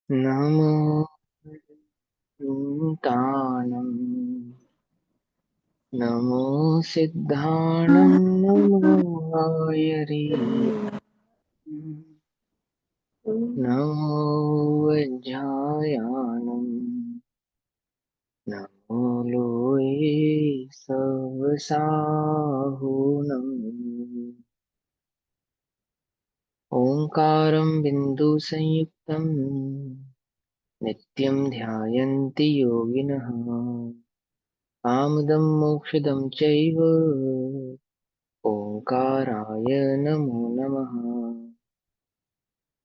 नमो तानं नमो सिद्धाणं नमो आयरी नमो वज्रायाणं नमो लोये सवसाहुनं ओंकारं बिन्दुसंयुक्तं नित्यं ध्यायन्ति योगिनः कामदं मोक्षदं चैव ओंकाराय नमो नमः।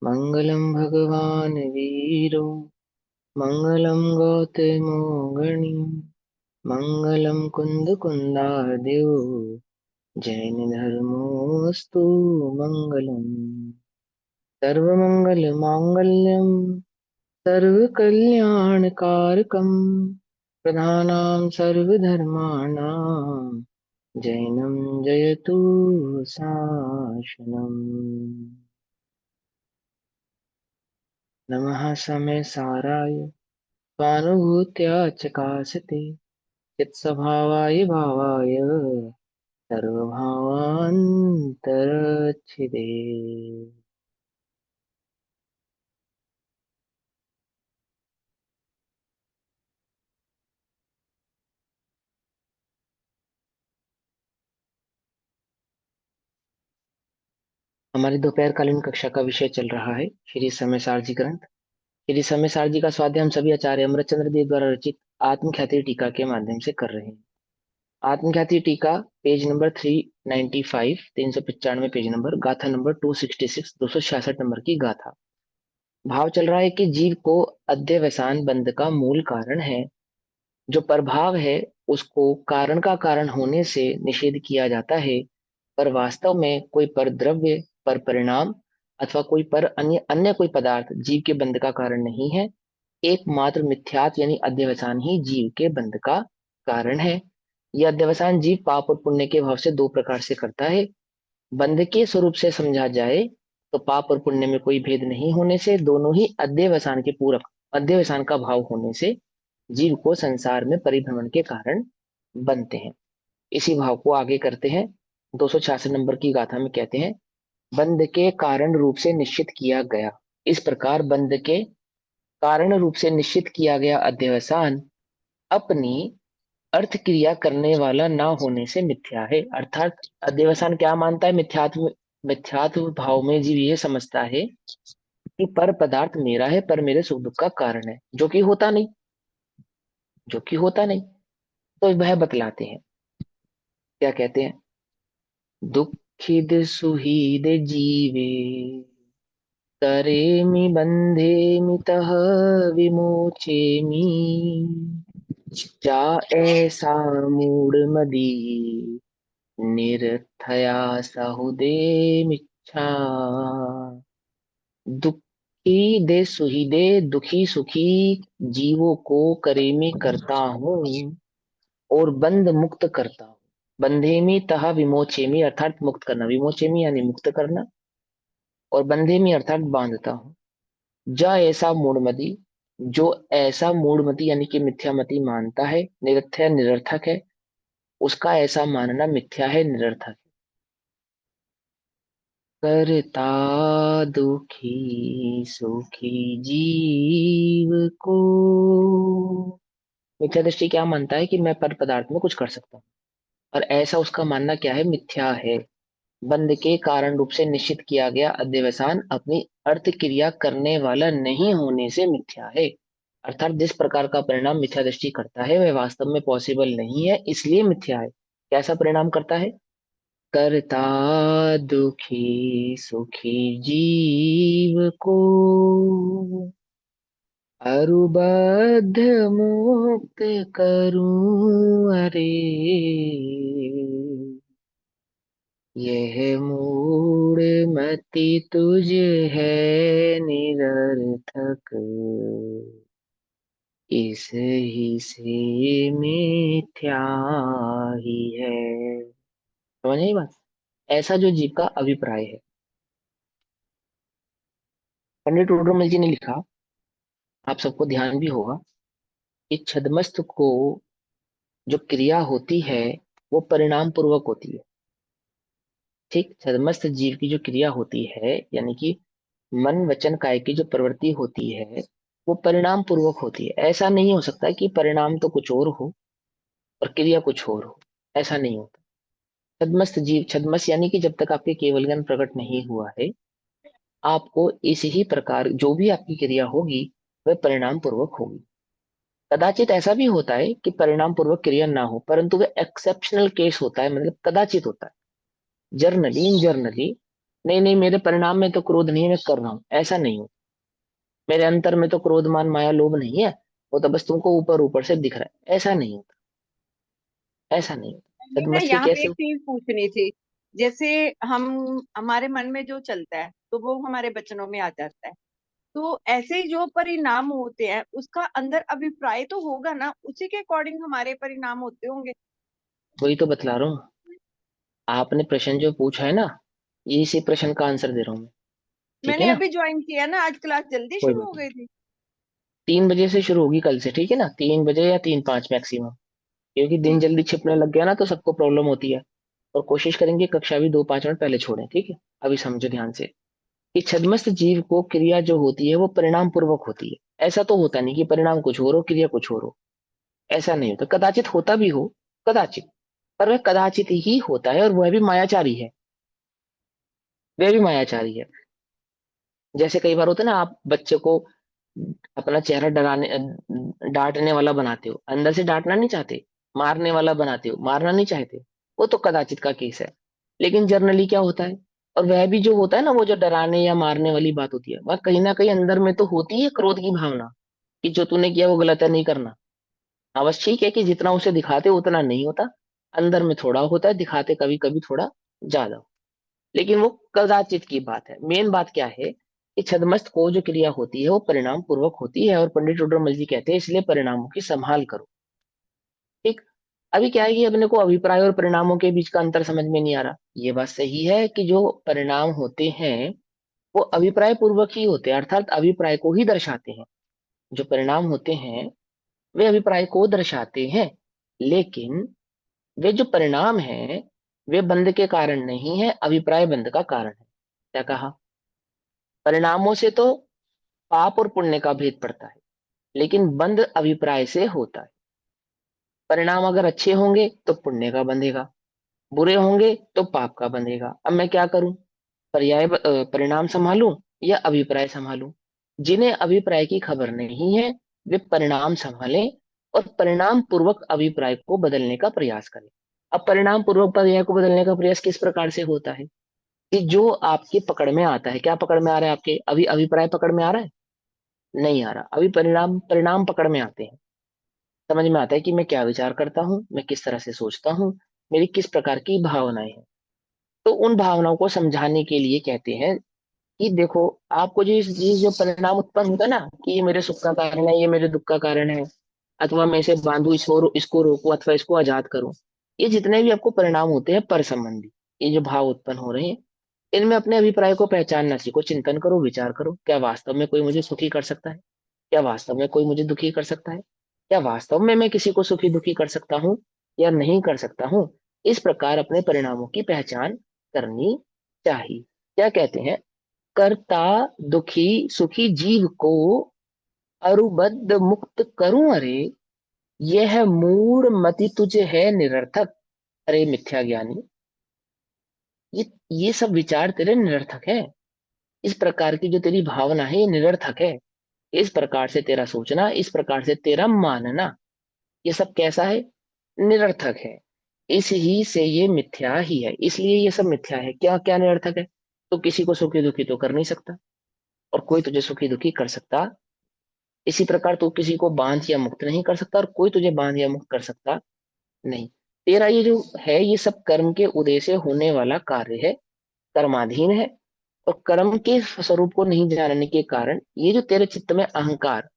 मङ्गलं भगवान् वीरो मङ्गलं गौतमो गणी मङ्गलं कुन्दकुन्दादेव जैनधर्मोऽस्तु मङ्गलम् सर्वमङ्गलमाङ्गल्यं सर्वकल्याणकारकं प्रधानां सर्वधर्माणां जैनं जयतु शासनम्। नमः समय साराय स्वानुभूत्या चकासते चित्स्वभावाय भावाय सर्वभावान्तरच्छिदे। हमारी दोपहरकालीन कक्षा का विषय चल रहा है श्री समय सारजी ग्रंथ। श्री समय सारजी का स्वाध्याय हम सभी आचार्य अमृतचंद्र देव द्वारा रचित आत्मख्याति टीका के माध्यम से कर रहे हैं। आत्मख्याति टीका पेज नंबर 395, 395 पेज नंबर, गाथा नंबर 266, 266 नंबर की गाथा। भाव चल रहा है कि जीव को अध्यवसान बंध का मूल कारण है। जो प्रभाव है उसको कारण का कारण होने से निषेध किया जाता है, पर वास्तव में कोई पर द्रव्य, पर परिणाम अथवा कोई पर अन्य अन्य कोई पदार्थ जीव के बंध का कारण नहीं है। एकमात्र मिथ्यात्व यानी अध्यवसान ही जीव के बंध का कारण है। यह अध्यवसान जीव पाप और पुण्य के भाव से दो प्रकार से करता है। बंध के स्वरूप से समझा जाए तो पाप और पुण्य में कोई भेद नहीं होने से दोनों ही अध्यवसान के पूरक, अध्यवसान का भाव होने से जीव को संसार में परिभ्रमण के कारण बनते हैं। इसी भाव को आगे करते हैं। 266 नंबर की गाथा में कहते हैं, बंध के कारण रूप से निश्चित किया गया। इस प्रकार बंध के कारण रूप से निश्चित किया गया अध्यवसान अपनी अर्थ क्रिया करने वाला ना होने से मिथ्या है। अर्थात अध्यवसान क्या मानता है? मिथ्यात्व, मिथ्यात्व भाव में जीव ये समझता है कि पर पदार्थ मेरा है, पर मेरे सुख दुख का कारण है, जो कि होता नहीं, जो कि होता नहीं। तो वह बतलाते हैं, क्या कहते हैं? दुखिद सुहीद जीवे तरेमि बंधेमि तह विमोचेमि जा ऐसा मूढ़ मदी निरथया सहुदे मिच्छा। दुखी दे सुही दे, दुखी सुखी जीवों को करेमी करता हूँ और बंध मुक्त करता हूँ। बंधेमी तहा विमोचेमी अर्थात मुक्त करना, विमोचेमी यानी मुक्त करना, और बंधेमी अर्थात बांधता हूँ। जा ऐसा मूढ़मति, जो ऐसा मूढ़मति यानी कि मिथ्यामति मानता है, निरथय निरर्थक है, उसका ऐसा मानना मिथ्या है, निरर्थक है। करता दुखी सुखी जीव को, मिथ्या दृष्टि क्या मानता है कि मैं पर पदार्थ में कुछ कर सकता हूँ, और ऐसा उसका मानना क्या है? मिथ्या है। बंध के कारण रूप से निश्चित किया गया अध्यवसान अपनी अर्थ क्रिया करने वाला नहीं होने से मिथ्या है। अर्थात जिस प्रकार का परिणाम मिथ्या दृष्टि करता है वह वास्तव में पॉसिबल नहीं है, इसलिए मिथ्या है। कैसा परिणाम करता है? करता दुखी सुखी जीव को अरुबध मुक्त करूं अरे, यह मूड मति तुझ है निरर्थक, इस ही से मिथ्या ही है। समझ आई बात? ऐसा जो जीव का अभिप्राय है। पंडित टोडरमल जी ने लिखा, आप सबको ध्यान भी होगा कि छद्मस्त को जो क्रिया होती है वो परिणाम पूर्वक होती है। ठीक, छद्मस्त जीव की जो क्रिया होती है, यानी कि मन वचन काया की जो प्रवृत्ति होती है, वो परिणाम पूर्वक होती है। ऐसा नहीं हो सकता कि परिणाम तो कुछ और हो और क्रिया कुछ और हो। ऐसा नहीं होता। छद्मस्त जीव, छद्मस्त यानी कि जब तक आपके केवल ज्ञान प्रकट नहीं हुआ है, आपको इस ही प्रकार जो भी आपकी क्रिया होगी वह परिणाम पूर्वक होगी। कदाचित ऐसा भी होता है कि परिणाम पूर्वक क्रिया ना हो, परंतु वह एक्सेप्शनल केस होता है, मतलब कदाचित होता है। जर्नली, इन जर्नली नहीं नहीं मेरे परिणाम में तो क्रोध नहीं है, मैं कर रहा हूं, ऐसा नहीं हो। मेरे अंतर में तो क्रोध मान माया लोभ नहीं है, वो तो बस तुमको ऊपर ऊपर से दिख रहा है, ऐसा नहीं होता। ऐसा नहीं होता। हमें ना छद्मस की यहाँ पे कैसे। एक चीज पूछनी थी। जैसे हम हमारे मन में जो चलता है तो वो हमारे वचनों में आ जाता है। तो ऐसे जो परिणाम होते हैं उसका अंदर अभिप्राय तो होगा ना, उसी के अकॉर्डिंग हमारे परिणाम होते होंगे। वही तो बतला रहा हूँ। आपने प्रश्न जो पूछा है ना, ये इसी प्रश्न का आंसर दे रहा हूँ मैं। ठीक है मैंने ना। अभी ज्वाइन किया ना, आज क्लास जल्दी कोई शुरू बात हो नहीं। गई थी। 3 बजे से शुरू होगी कल से, ठीक है ना, 3 बजे या 3:05 मैक्सिमम। क्योंकि दिन ठीक। जल्दी छिपने लग गया ना तो सबको प्रॉब्लम होती है। और कोशिश करेंगे कक्षा भी 2-5 मिनट पहले छोड़ें, ठीक है। अभी समझो ध्यान से कि छद्मस्त जीव को क्रिया जो होती है वो परिणाम पूर्वक होती है। ऐसा तो होता नहीं कि परिणाम कुछ और हो क्रिया कुछ और हो। ऐसा नहीं होता, कदाचित होता भी हो, कदाचित। पर वह कदाचित ही होता है, और वह भी मायाचारी है। वह भी मायाचारी है। जैसे कई बार होता है ना, आप बच्चे को अपना चेहरा डराने डांटने वाला बनाते हो, अंदर से डांटना नहीं चाहते। मारने वाला बनाते हो, मारना नहीं चाहते। वो तो कदाचित का केस है। लेकिन जर्नली क्या होता है, और वह भी जो होता है ना, वो जो डराने या मारने वाली बात होती है, वह कहीं ना कहीं अंदर में तो होती है क्रोध की भावना, कि जो तूने किया वो गलत है, नहीं करना। हाँ, बस ठीक है कि जितना उसे दिखाते उतना नहीं होता। अंदर में थोड़ा होता है, दिखाते कभी कभी थोड़ा ज्यादा। लेकिन वो कदाचित की बात है। मेन बात क्या है कि छद्मस्त को जो क्रिया होती है वो परिणाम पूर्वक होती है, और पंडित टोडरमल जी कहते हैं इसलिए परिणामों की संभाल करो। ठीक। अभी क्या है कि अपने को अभिप्राय और परिणामों के बीच का अंतर समझ में नहीं आ रहा। ये बात सही है कि जो परिणाम होते हैं वो अभिप्राय पूर्वक ही होते हैं, अर्थात अभिप्राय को ही दर्शाते हैं। जो परिणाम होते हैं वे अभिप्राय को दर्शाते हैं। लेकिन वे जो परिणाम हैं वे बंध के कारण नहीं है, अभिप्राय बंध का कारण है। क्या कहा। परिणामों से तो पाप और पुण्य का भेद पड़ता है, लेकिन बंध अभिप्राय से होता है। परिणाम अगर अच्छे होंगे तो पुण्य का बंधेगा, बुरे होंगे तो पाप का बंधेगा। अब मैं क्या करूं, परिणाम संभालूं या अभिप्राय संभालूं। जिन्हें अभिप्राय की खबर नहीं है वे परिणाम संभालें, और परिणाम पूर्वक अभिप्राय को बदलने का प्रयास करें। अब परिणाम पूर्वक अभिप्राय को बदलने का प्रयास किस प्रकार से होता है, कि जो आपके पकड़ में आता है। क्या पकड़ में आ रहा है आपके, अभी अभिप्राय पकड़ में आ रहा है, नहीं आ रहा। अभी परिणाम परिणाम पकड़ में आते हैं। समझ में आता है कि मैं क्या विचार करता हूँ, मैं किस तरह से सोचता हूँ, मेरी किस प्रकार की भावनाएं हैं। तो उन भावनाओं को समझाने के लिए कहते हैं कि देखो, आपको जो इस चीज जो परिणाम उत्पन्न होता है ना, कि ये मेरे सुख का कारण है, ये मेरे दुख का कारण है, अथवा मैं इसे बांधू, इसको रोकूं अथवा इसको आजाद करूं, ये जितने भी आपको परिणाम होते हैं पर संबंधी, ये जो भाव उत्पन्न हो रहे हैं, इनमें अपने अभिप्राय को पहचानना सीखो। चिंतन करो, विचार करो, क्या वास्तव में कोई मुझे सुखी कर सकता है, क्या वास्तव में कोई मुझे दुखी कर सकता है, क्या वास्तव में मैं किसी को सुखी दुखी कर सकता हूँ या नहीं कर सकता हूँ। इस प्रकार अपने परिणामों की पहचान करनी चाहिए। क्या कहते हैं, कर्ता दुखी सुखी जीव को अरुबद्ध मुक्त करूं अरे, यह मूढ़ मति तुझे है निरर्थक। अरे मिथ्या ज्ञानी, ये ये सब विचार तेरे निरर्थक है। इस प्रकार की जो तेरी भावना है ये निरर्थक है। इस प्रकार से तेरा सोचना, इस प्रकार से तेरा मानना, ये सब कैसा है, निरर्थक है। इस ही से ये मिथ्या ही है, इसलिए ये सब मिथ्या है। क्या क्या निरर्थक है, तो किसी को सुखी दुखी तो कर नहीं सकता, और कोई तुझे सुखी दुखी कर सकता। इसी प्रकार तू किसी को बांध या मुक्त नहीं कर सकता, और कोई तुझे बांध या मुक्त कर सकता नहीं। तेरा ये जो है ये सब कर्म के उदय से होने वाला कार्य है, कर्माधीन है। और कर्म के स्वरूप को नहीं जानने के कारण ये जो तेरे चित्त में अहंकार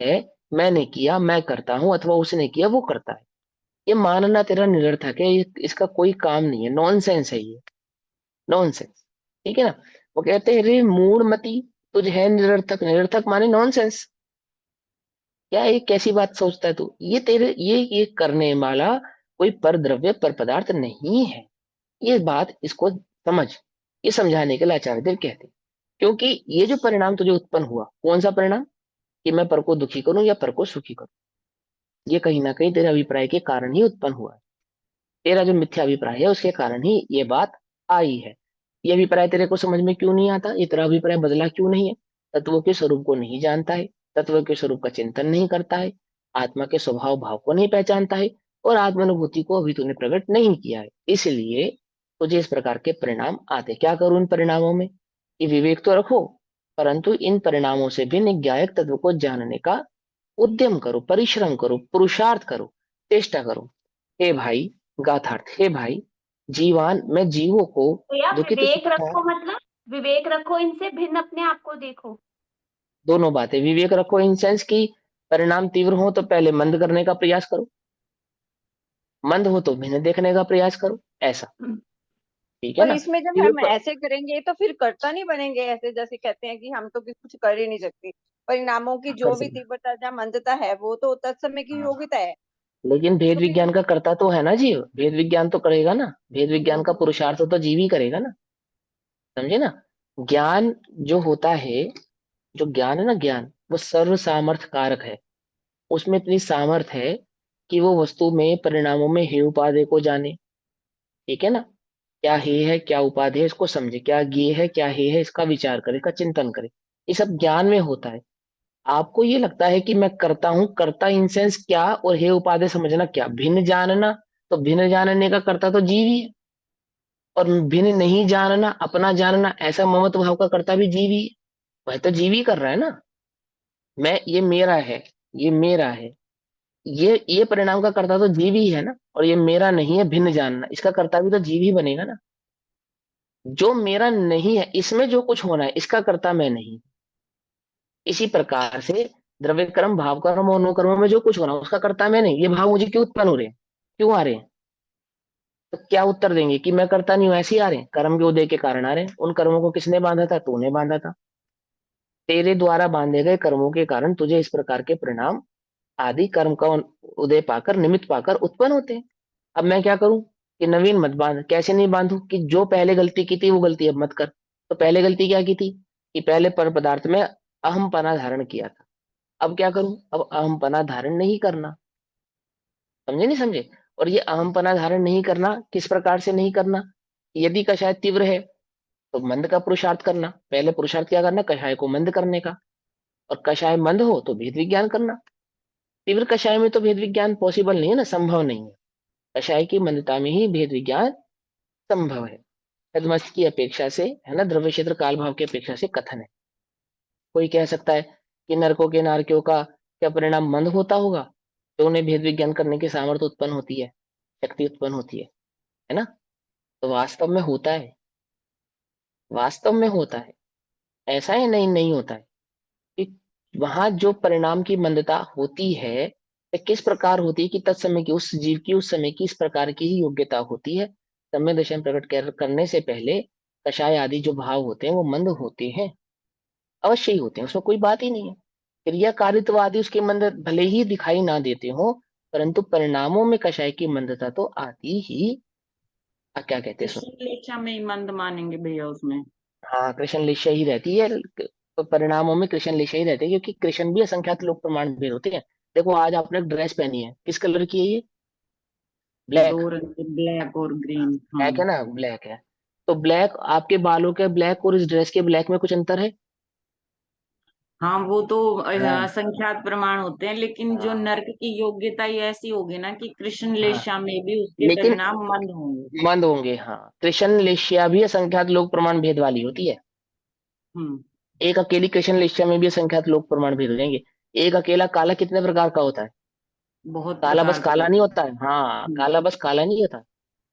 है, मैंने किया, मैं करता हूं, अथवा उसने किया वो करता है, ये मानना तेरा निरर्थक है। इसका कोई काम नहीं है, नॉनसेंस है ये, नॉनसेंस। ठीक है ना। वो कहते हैं रे मूढ़ मति तुझ है निरर्थक, निरर्थक माने नॉनसेंस। क्या ये कैसी बात सोचता है तू? ये तेरे ये करने वाला कोई पर द्रव्य पर पदार्थ नहीं है। ये बात इसको समझ। ये समझाने के लिए आचार्य देव कहते हैं। क्योंकि ये जो परिणाम तुझे उत्पन्न हुआ, कौन सा परिणाम? कि मैं पर को दुखी करूं या पर को सुखी करूं, ये कहीं ना कहीं तेरे अभिप्राय के कारण ही उत्पन्न हुआ है। तेरा जो मिथ्या अभिप्राय है उसके कारण ही ये बात आई है। ये अभिप्राय तेरे को समझ में क्यों नहीं आता? ये तेरा अभिप्राय बदला क्यों नहीं है? तत्वों के स्वरूप को नहीं जानता है, तत्वों के स्वरूप का चिंतन नहीं करता है, आत्मा के स्वभाव भाव को नहीं पहचानता है, और आत्मानुभूति को अभी तूने प्रकट नहीं किया है। इसलिए तुझे इस प्रकार के परिणाम आते। क्या करूं इन परिणामों में? ये विवेक तो रखो, परंतु इन परिणामों से भिन्न ज्ञायक तत्व को जानने का उद्यम करो, परिश्रम करो, पुरुषार्थ करो, चेष्टा करो। हे भाई, गाथार्थ, हे भाई, जीवान में जीवों को तो या दुखित विवेक सुखता। रखो, मतलब विवेक रखो, इनसे भिन्न अपने आप को देखो। दोनों बातें, विवेक रखो इन सेंस की परिणाम तीव्र हो तो पहले मंद करने का प्रयास करो, मंद हो तो भिन्न देखने का प्रयास करो, ऐसा। हम्म। ठीक है पर ना? इसमें जब हम विवेक। ऐसे करेंगे तो फिर कर्ता नहीं बनेंगे, ऐसे जैसे कहते हैं कि हम तो कुछ कर ही नहीं सकते। परिणामों की कर जो भी सकते। तीव्रता या मंदता है वो तो तत्समय की हाँ, योग्यता है। लेकिन भेद तो फिर विज्ञान का कर्ता तो है ना जीव, भेद विज्ञान तो करेगा ना, भेद विज्ञान का हम्म, पुरुषार्थ तो जीव ही करेगा ना। समझे ना? ज्ञान जो होता है, जो ज्ञान है ना, ज्ञान वो सर्व सामर्थ्य कारक है। उसमें इतनी सामर्थ्य है कि वो वस्तु में परिणामों में हेय उपादेय को जाने। ठीक है ना? क्या हेय है क्या उपादेय है इसको समझे, क्या ज्ञेय है क्या हेय है इसका विचार करे, इसका चिंतन करे। ये सब ज्ञान में होता है। आपको ये लगता है कि मैं करता हूं, करता इन सेंस क्या, और हेय उपादेय समझना क्या, भिन्न जानना। तो भिन्न जानने का करता तो जीव ही है, और भिन्न नहीं जानना, अपना जानना, ऐसा ममत्व भाव का करता भी जीव ही है। वह तो जीव ही कर रहा है ना। मैं, ये मेरा है, ये मेरा है, ये परिणाम का कर्ता तो जीव ही है ना। और ये मेरा नहीं है भिन्न जानना, इसका कर्ता भी तो जीव ही बनेगा ना। जो मेरा नहीं है इसमें जो कुछ होना है इसका कर्ता मैं नहीं। इसी प्रकार से द्रव्य कर्म भाव कर्म और अनुकर्म में जो कुछ होना है उसका कर्ता मैं नहीं। ये भाव मुझे क्यों उत्पन्न हो रहे हैं, क्यों आ रहे हैं? तो क्या उत्तर देंगे कि मैं करता नहीं हूं, ऐसे ही आ रहे हैं, कर्म के उदय के कारण आ रहे हैं। उन कर्मों को किसने बांधा था? तूने बांधा था। तेरे द्वारा बांधे गए कर्मों के कारण तुझे इस प्रकार के परिणाम आदि कर्म का उदय पाकर, निमित्त पाकर उत्पन्न होते हैं। अब मैं क्या करूं? कि नवीन मत बांध। कैसे नहीं बांधू? कि जो पहले गलती की थी वो गलती अब मत कर। तो पहले गलती क्या की थी? कि पहले पर पदार्थ में अहम पना धारण किया था। अब क्या करूं? अब अहम पना धारण नहीं करना। समझे नहीं समझे? और ये अहम पना धारण नहीं करना किस प्रकार से नहीं करना? यदि कषाय तीव्र है तो मंद का पुरुषार्थ करना। पहले पुरुषार्थ क्या करना? कषाय को मंद करने का। और कषाय मंद हो तो भेद विज्ञान करना। तीव्र कषाय में तो भेद विज्ञान पॉसिबल नहीं है ना, संभव नहीं है। कषाय की मंदता में ही भेद विज्ञान संभव है। तदमस्त की अपेक्षा से, है ना, द्रव्य क्षेत्र काल भाव की अपेक्षा से कथन है। कोई कह सकता है कि नरकों के नारकियों का क्या परिणाम मंद होता होगा, तो उन्हें भेद विज्ञान करने की सामर्थ्य उत्पन्न होती है, शक्ति उत्पन्न होती है ना? तो वास्तव में होता है, वास्तव में होता है। ऐसा है नहीं, नहीं होता है। कि वहां जो परिणाम की मंदता होती है, तो किस प्रकार होती है? कि तत्समय की, उस जीव की उस समय की इस प्रकार की ही योग्यता होती है। समय दशा में करने से पहले कषाय आदि जो भाव होते हैं वो मंद होते हैं, अवश्य ही होते हैं, उसमें कोई बात ही नहीं है। क्रियाकारित्व आदि उसके मंद भले ही दिखाई ना देते हो, परंतु परिणामों में कषाय की मंदता तो आती ही। क्या कहते हैं, सुनो। कृष्ण लेखा में ही मंद मानेंगे भैया उसमें। हाँ, कृष्ण लिश्य ही रहती है। तो परिणामों में कृष्ण लिश्य ही रहते हैं, क्योंकि कृष्ण भी असंख्यात लोक प्रमाण भेद होते हैं। देखो, आज आपने एक ड्रेस पहनी है, किस कलर की है ये? ब्लैक। दो रंग के, ब्लैक और ग्रीन, हाँ। ब्लैक है ना, ब्लैक है। तो ब्लैक, आपके बालों के ब्लैक और इस ड्रेस के ब्लैक में कुछ अंतर है? हाँ, वो तो हाँ, संख्यात प्रमाण होते हैं, लेकिन जो हाँ, नर्क की योग्यता ही ऐसी होगी ना कि कृष्ण हाँ। लेशा में भी उसके लेकिन परिणाम मंद होंगे। मंद होंगे, हाँ। कृष्ण लिश्या भी असंख्यात लोक प्रमाण भेद वाली होती है। हम्म। एक अकेली कृष्ण लिश्या में भी असंख्यात लोक प्रमाण भेद हो जाएंगे। एक अकेला काला कितने प्रकार का होता है? बहुत काला बस प्रकार का काला नहीं होता है। होता है, हाँ, हम्म। काला बस काला नहीं होता।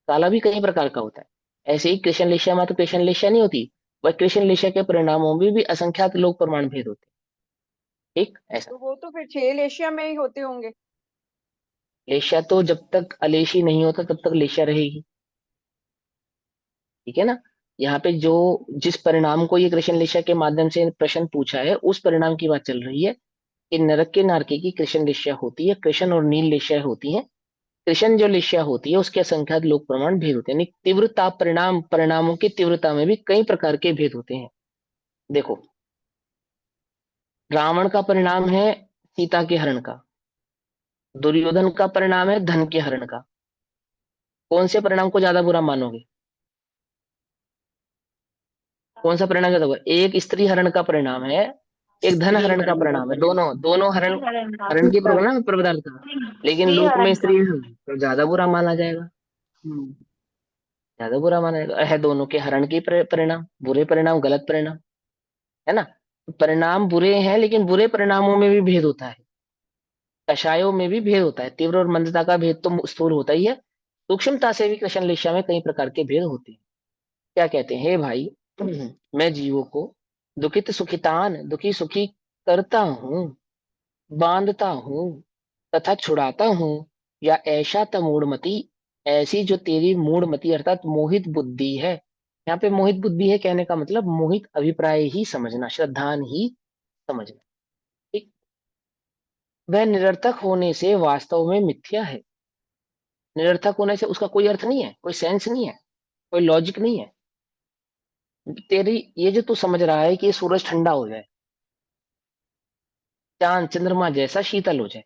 काला भी कई प्रकार का होता है। ऐसे ही कृष्ण लिश्या में तो कृष्ण लिश्या नहीं होती, वह कृष्ण लिश्या के परिणामों में भी असंख्यात लोक प्रमाण भेद होते हैं। ठीक ऐसा। तो वो तो फिर 6 एशिया में ही होते होंगे। लेश्या तो जब तक अलेशी नहीं होता तब तक लेश्या रहेगी। ठीक है ना? यहाँ पे जो, जिस परिणाम को ये कृष्ण लेश्या के माध्यम से प्रश्न पूछा है उस परिणाम की बात चल रही है। कि नरक के नारकी की कृष्ण लिश्या होती है, कृष्ण और नील लिश्या होती है। कृष्ण जो लिश्या होती है उसके असंख्यात लोक प्रमाण भेद होते हैं, यानी तीव्रता, परिणामों की तीव्रता में भी कई प्रकार के भेद होते हैं। देखो, रावण का परिणाम है सीता के हरण का, दुर्योधन का परिणाम है धन के हरण का। कौन से परिणाम को ज्यादा बुरा मानोगे? कौन सा परिणाम ज्यादा बुरा? एक स्त्री हरण का परिणाम है, एक धन स्त्री हरण का हरण का परिणाम है, परिणाम। दोनों दोनों हरण, हरण का, हरण की परिणाम प्रबदान का। लेकिन श्री लोक में हरण का। स्त्री हरण तो ज्यादा बुरा माना जाएगा, हम्म, ज्यादा बुरा माना जाएगा। है दोनों के हरण की परिणाम, बुरे परिणाम, गलत परिणाम, है ना। परिणाम बुरे हैं, लेकिन बुरे परिणामों में भी भेद होता है, कषायों में भी भेद होता है। तीव्र और मंदता का भेद तो स्थूल होता ही है, सूक्ष्मता से भी कृष्ण लिशा में कई प्रकार के भेद होते हैं। क्या कहते हैं? हे भाई, मैं जीवों को दुखित सुखितान, दुखी सुखी करता हूँ, बांधता हूँ तथा छुड़ाता हूँ, या ऐसा तमूढ़मति, ऐसी जो तेरी मूढ़मति अर्थात मोहित बुद्धि है। यहाँ पे मोहित बुद्धि है कहने का मतलब मोहित अभिप्राय ही समझना, श्रद्धान ही समझना। ठीक। वह निरर्थक होने से वास्तव में मिथ्या है। निरर्थक होने से उसका कोई अर्थ नहीं है, कोई सेंस नहीं है, कोई लॉजिक नहीं है। तेरी ये जो तू समझ रहा है कि ये सूरज ठंडा हो जाए, चांद चंद्रमा जैसा शीतल हो जाए,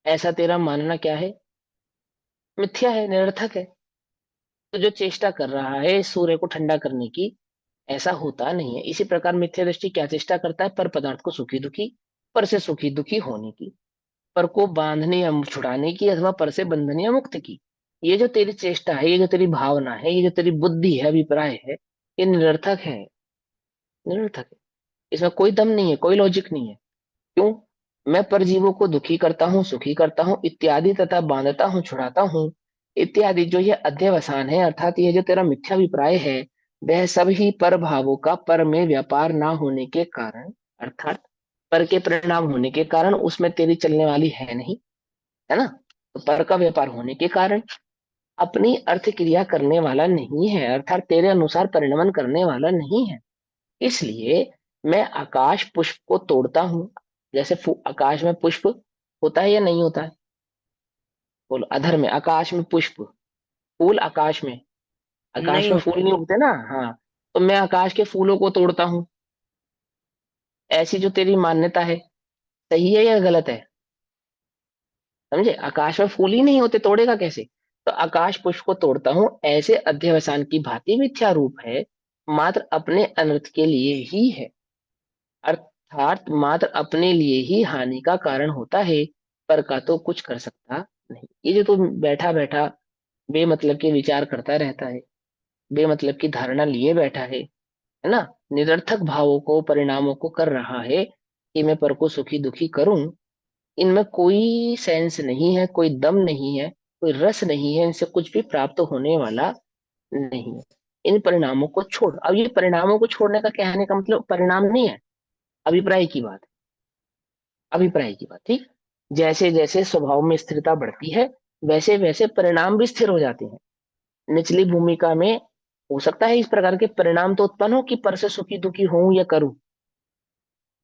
ऐसा तेरा मानना क्या है? मिथ्या है, निरर्थक है। तो जो चेष्टा कर रहा है सूर्य को ठंडा करने की, ऐसा होता नहीं है। इसी प्रकार मिथ्या दृष्टि क्या चेष्टा करता है? पर पदार्थ को सुखी दुखी, पर से सुखी दुखी होने की, पर को बांधने या छुड़ाने की, अथवा पर से बंधने या मुक्त की। ये जो तेरी चेष्टा है, ये जो तेरी भावना है, ये जो तेरी बुद्धि है, अभिप्राय है, ये निरर्थक है, निरर्थक है। इसमें कोई दम नहीं है, कोई लॉजिक नहीं है। क्यों? मैं परजीवों को दुखी करता हूँ, सुखी करता हूँ इत्यादि, तथा बांधता हूँ, छुड़ाता हूँ इत्यादि, जो ये अध्यवसान है, अर्थात ये जो तेरा मिथ्या अभिप्राय है, वह सब ही पर भावों का पर में व्यापार ना होने के कारण, अर्थात पर के परिणाम होने के कारण उसमें तेरी चलने वाली है नहीं, है ना। तो पर का व्यापार होने के कारण अपनी अर्थ क्रिया करने वाला नहीं है, अर्थात तेरे अनुसार परिणमन करने वाला नहीं है। इसलिए मैं आकाश पुष्प को तोड़ता हूं। जैसे आकाश में पुष्प होता है या नहीं होता है? बोलो, अधर में आकाश में पुष्प, फूल आकाश में, आकाश नहीं में फूल होता। नहीं उगते ना। हाँ, तो मैं आकाश के फूलों को तोड़ता हूँ। ऐसी जो तेरी मान्यता है, सही है या गलत है? समझे? आकाश में फूल ही नहीं होते, तोड़ेगा कैसे? तो आकाश पुष्प को तोड़ता हूँ, ऐसे अध्यवसान की भांति मिथ्या रूप है, मात्र अपने अनर्थ के लिए ही है, अर्थात मात्र अपने लिए ही हानि का कारण होता है, पर का तो कुछ कर सकता नहीं। ये जो तू बैठा बैठा बेमतलब के विचार करता रहता है, बेमतलब की धारणा लिए बैठा है ना, निरर्थक भावों को, परिणामों को कर रहा है कि मैं पर को सुखी दुखी करूं, इनमें कोई सेंस नहीं है, कोई दम नहीं है, कोई रस नहीं है, इनसे कुछ भी प्राप्त होने वाला नहीं है। इन परिणामों को छोड़। अब ये परिणामों को छोड़ने का कहने का मतलब परिणाम नहीं है, अभिप्राय की बात, अभिप्राय की बात। ठीक। जैसे जैसे स्वभाव में स्थिरता बढ़ती है, वैसे वैसे परिणाम भी स्थिर हो जाते हैं। निचली भूमिका में हो सकता है इस प्रकार के परिणाम तो उत्पन्न हो कि पर से सुखी दुखी हूं या करूं,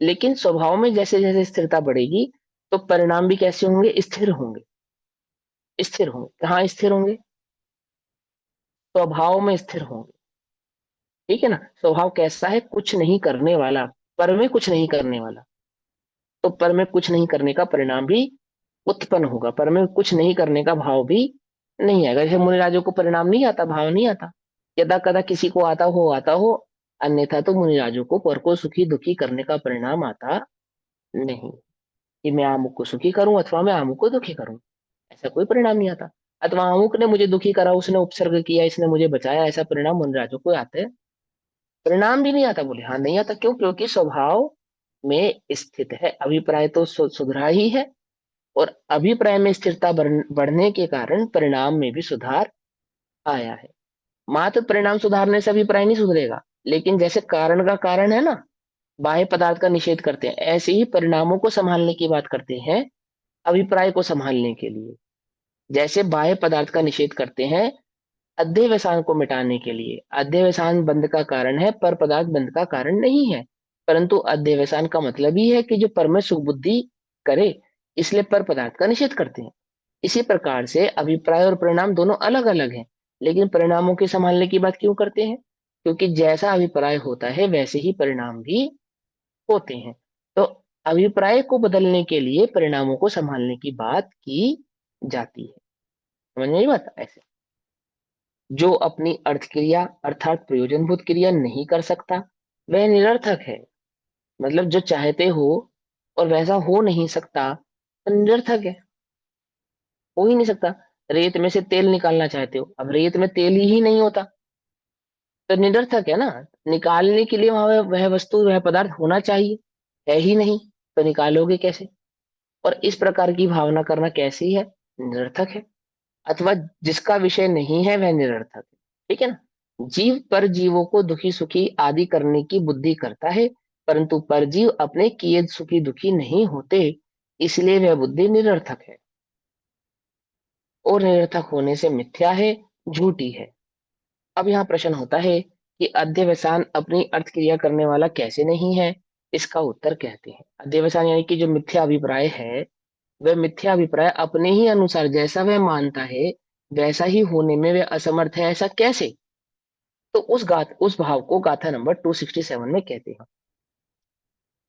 लेकिन स्वभाव में जैसे जैसे स्थिरता बढ़ेगी, तो परिणाम भी कैसे होंगे? स्थिर होंगे, स्थिर होंगे। कहाँ स्थिर होंगे? स्वभाव में स्थिर होंगे। ठीक है ना। स्वभाव कैसा है? कुछ नहीं करने वाला, पर में कुछ नहीं करने वाला। तो पर में कुछ नहीं करने का परिणाम भी उत्पन्न होगा, पर में कुछ नहीं करने का भाव भी नहीं आएगा। जैसे मुनिराजों को परिणाम नहीं आता, भाव नहीं आता। यदा कदा किसी को आता हो, अन्यथा तो मुनिराजों को पर को सुखी दुखी करने का परिणाम आता नहीं, कि मैं अमुक को सुखी करूं अथवा मैं अमुक को दुखी करूं, ऐसा कोई परिणाम नहीं आता। अथवा अमुक ने मुझे दुखी करा, उसने उपसर्ग किया, इसने मुझे बचाया, ऐसा परिणाम मुनिराजों को आता है? परिणाम भी नहीं आता। बोले हाँ नहीं आता। क्यों? क्योंकि स्वभाव में स्थित है। अभिप्राय तो सुधरा ही है, और अभिप्राय में स्थिरता बढ़ने के कारण परिणाम में भी सुधार आया है। मात्र परिणाम सुधारने से अभिप्राय नहीं सुधरेगा, लेकिन जैसे कारण का कारण है ना, बाह्य पदार्थ का निषेध करते हैं, ऐसे ही परिणामों को संभालने की बात करते हैं, अभिप्राय को संभालने के लिए। जैसे बाह्य पदार्थ का निषेध करते हैं अध्यवसान को मिटाने के लिए, अध्यवसान बंध का कारण है, पर पदार्थ बंध का कारण नहीं है। परंतु अध्यवसान का मतलब ही है कि जो पर में सुख बुद्धि करे, इसलिए पर पदार्थ का निषेध करते हैं। इसी प्रकार से अभिप्राय और परिणाम दोनों अलग अलग हैं, लेकिन परिणामों के संभालने की बात क्यों करते हैं? क्योंकि जैसा अभिप्राय होता है वैसे ही परिणाम भी होते हैं। तो अभिप्राय को बदलने के लिए परिणामों को संभालने की बात की जाती है। समझ में आई बात? ऐसे जो अपनी अर्थ क्रिया अर्थात प्रयोजनभूत क्रिया नहीं कर सकता वह निरर्थक है। मतलब जो चाहते हो और वैसा हो नहीं सकता तो निरर्थक है, हो ही नहीं सकता। रेत में से तेल निकालना चाहते हो, अब रेत में तेल ही नहीं होता तो निरर्थक है ना। निकालने के लिए वहां वह वस्तु वह पदार्थ होना चाहिए, है ही नहीं, तो निकालोगे कैसे? और इस प्रकार की भावना करना कैसी है? निरर्थक है। अथवा जिसका विषय नहीं है वह निरर्थक है। ठीक है ना। जीव पर जीवों को दुखी सुखी आदि करने की बुद्धि करता है, परंतु परजीव अपने किए सुखी दुखी नहीं होते, इसलिए वह बुद्धि निरर्थक है। और निरर्थक होने से मिथ्या है, झूठी है। अब यहाँ प्रश्न होता है कि अध्यवसान अपनी अर्थ क्रिया करने वाला कैसे नहीं है? इसका उत्तर कहते हैं अध्यवसान यानी कि जो मिथ्या अभिप्राय है, वह मिथ्या अभिप्राय अपने ही अनुसार जैसा वह मानता है वैसा ही होने में वह असमर्थ है। ऐसा कैसे? तो उस भाव को गाथा नंबर 267 में कहते हैं,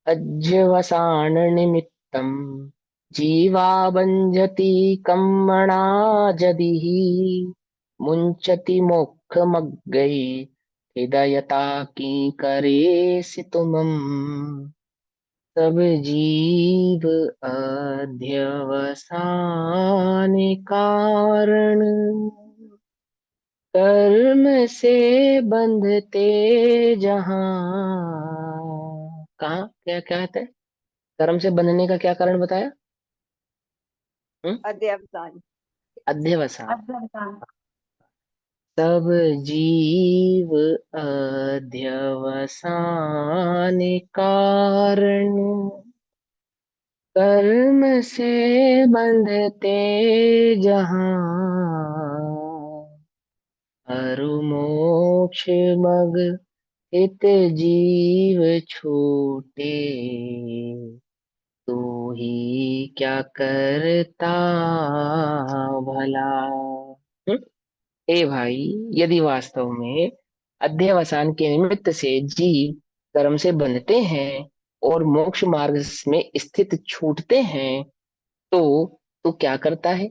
अध्यवसान निमित्तम जीवा बंजति कर्मणा जदि मुंचति मोक्षमग्गै हृदयता की करे सितुमम। सब जीव अध्यवसान कारण कर्म से बंधते जहां। कहा क्या क्या कहते हैं? कर्म से बंधने का क्या कारण बताया? अध्यवसान। अध्यवसान। अध्यवसान। सब जीव अध्यवसान कारण कर्म से बंधते जहां हरु मोक्ष मग हित जीव छूटे, तू ही क्या करता भला। हम्म? हे भाई, यदि वास्तव में अध्यवसान के निमित्त से जीव कर्म से बंधते हैं और मोक्ष मार्ग में स्थित छूटते हैं, तो तू क्या करता है?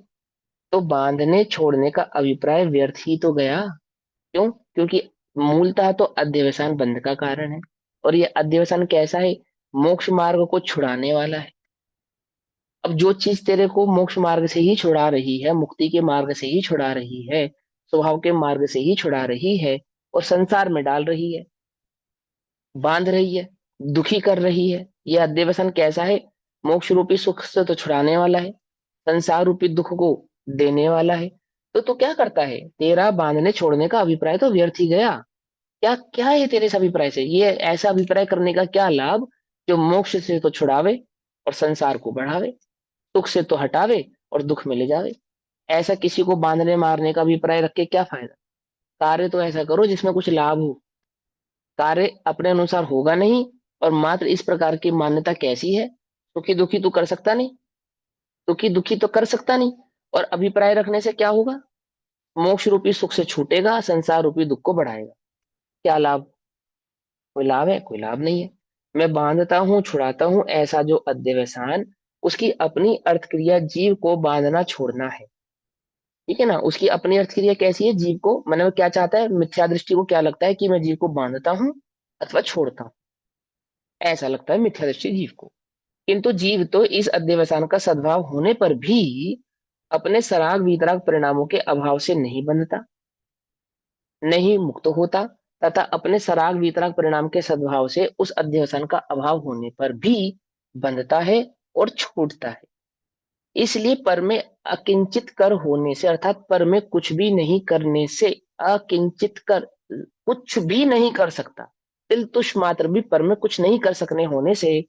तो बांधने छोड़ने का अभिप्राय व्यर्थ ही तो गया। क्यों? क्योंकि मूलतः तो अध्यवसान बंध का कारण है, और ये अध्यवसान कैसा है? मोक्ष मार्ग को छुड़ाने वाला है। अब जो चीज तेरे को मोक्ष मार्ग से ही छुड़ा रही है, मुक्ति के मार्ग से ही छुड़ा रही है, स्वभाव के मार्ग से ही छुड़ा रही है, और संसार में डाल रही है, बांध रही है, दुखी कर रही है, यह अध्यवसान कैसा है? मोक्ष रूपी सुख से तो छुड़ाने वाला है, संसार रूपी दुख को देने वाला है। तो तू क्या करता है? तेरा बांधने छोड़ने का अभिप्राय तो व्यर्थ ही गया। क्या क्या है तेरे इस अभिप्राय से? ये ऐसा अभिप्राय करने का क्या लाभ जो मोक्ष से तो छुड़ावे और संसार को बढ़ावे, सुख से तो हटावे और दुख में ले जावे? ऐसा किसी को बांधने मारने का अभिप्राय रख के क्या फायदा? कार्य तो ऐसा करो जिसमें कुछ लाभ हो। कार्य अपने अनुसार होगा नहीं, और मात्र इस प्रकार की मान्यता कैसी है? सुखी दुखी तो कर सकता नहीं, सुखी दुखी तो कर सकता नहीं, और अभिप्राय रखने से क्या होगा? मोक्ष रूपी सुख से छूटेगा, संसार रूपी दुख को बढ़ाएगा। क्या लाभ? कोई लाभ है? कोई लाभ नहीं है। मैं बांधता हूँ छुड़ाता हूँ, ऐसा जो अध्यवसान, उसकी अपनी अर्थ क्रिया जीव को बांधना छोड़ना है। ठीक है ना। उसकी अपनी अर्थ क्रिया कैसी है? जीव को, मैंने वो क्या चाहता है? मिथ्या दृष्टि को क्या लगता है कि मैं जीव को बांधता हूँ अथवा छोड़ता हूँ, ऐसा लगता है मिथ्या दृष्टि जीव को। किंतु जीव तो इस अध्यवसान का सद्भाव होने पर भी अपने सराग वीतराग परिणामों के अभाव से नहीं बंधता, नहीं मुक्त होता, तथा अपने सराग वीतराग परिणाम के सद्भाव से उस अध्यवसान का अभाव होने पर भी बंधता है और छूटता है। इसलिए पर में अकिंचित कर होने से, अर्थात पर में कुछ भी नहीं करने से, अकिंचित कर कुछ भी नहीं कर सकता, तिल तुष मात्र भी पर में कुछ नहीं कर सकने होने से,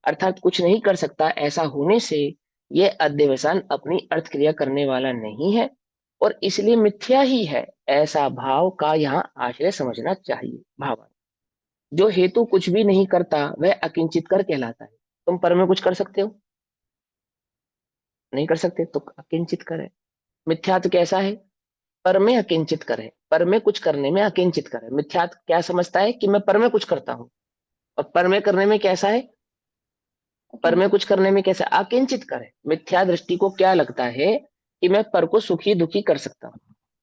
अर्थात कुछ नहीं कर सकता ऐसा होने से, यह अध्यवसान अपनी अर्थ क्रिया करने वाला नहीं है और इसलिए मिथ्या ही है। ऐसा भाव का यहाँ आश्रय समझना चाहिए। भाव जो हेतु कुछ भी नहीं करता वह अकिंचित कर कहलाता है। तुम पर में कुछ कर सकते हो? नहीं कर सकते, तो अकिंचित कर है। मिथ्यात्व कैसा है? पर में अकिंचित कर है, पर में कुछ करने में अकिंचित कर है। मिथ्यात्व क्या समझता है कि मैं पर में कुछ करता हूं, और पर में करने में कैसा है? पर में कुछ करने में कैसा? अकिंचित कर है। मिथ्या दृष्टि को क्या लगता है कि मैं पर को सुखी दुखी कर सकता हूँ।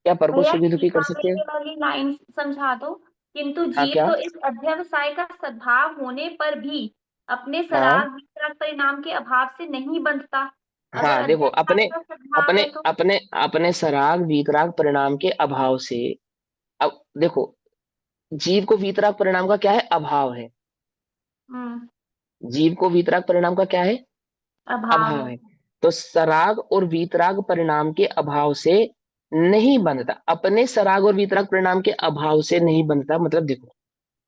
क्या पर को भैया सुखी दुखी कर टीका में सकते ये हो? वाली लाइन समझा दो। किंतु हाँ, जीव क्या? तो इस अध्यवसाय का सद्भाव होने पर भी अपने हाँ, सराग वितरक परिणाम के अभाव से नहीं बंधता। अगर हाँ, देखो, अध्यवसाय अपने का सद्भाव अपने है तो। अपने अपने सराग वीतराग परिणाम के अभाव से। अब देखो, जीव को वीतराग परिणाम का क्या है? अभाव है। हम्म। जीव को वीतराग परिणाम का क्या है? अभाव अभाव है। है। तो सराग और वीतराग परिणाम के अभाव से नहीं बनता। अपने सराग और वीतराग परिणाम के अभाव से नहीं बनता, मतलब देखो,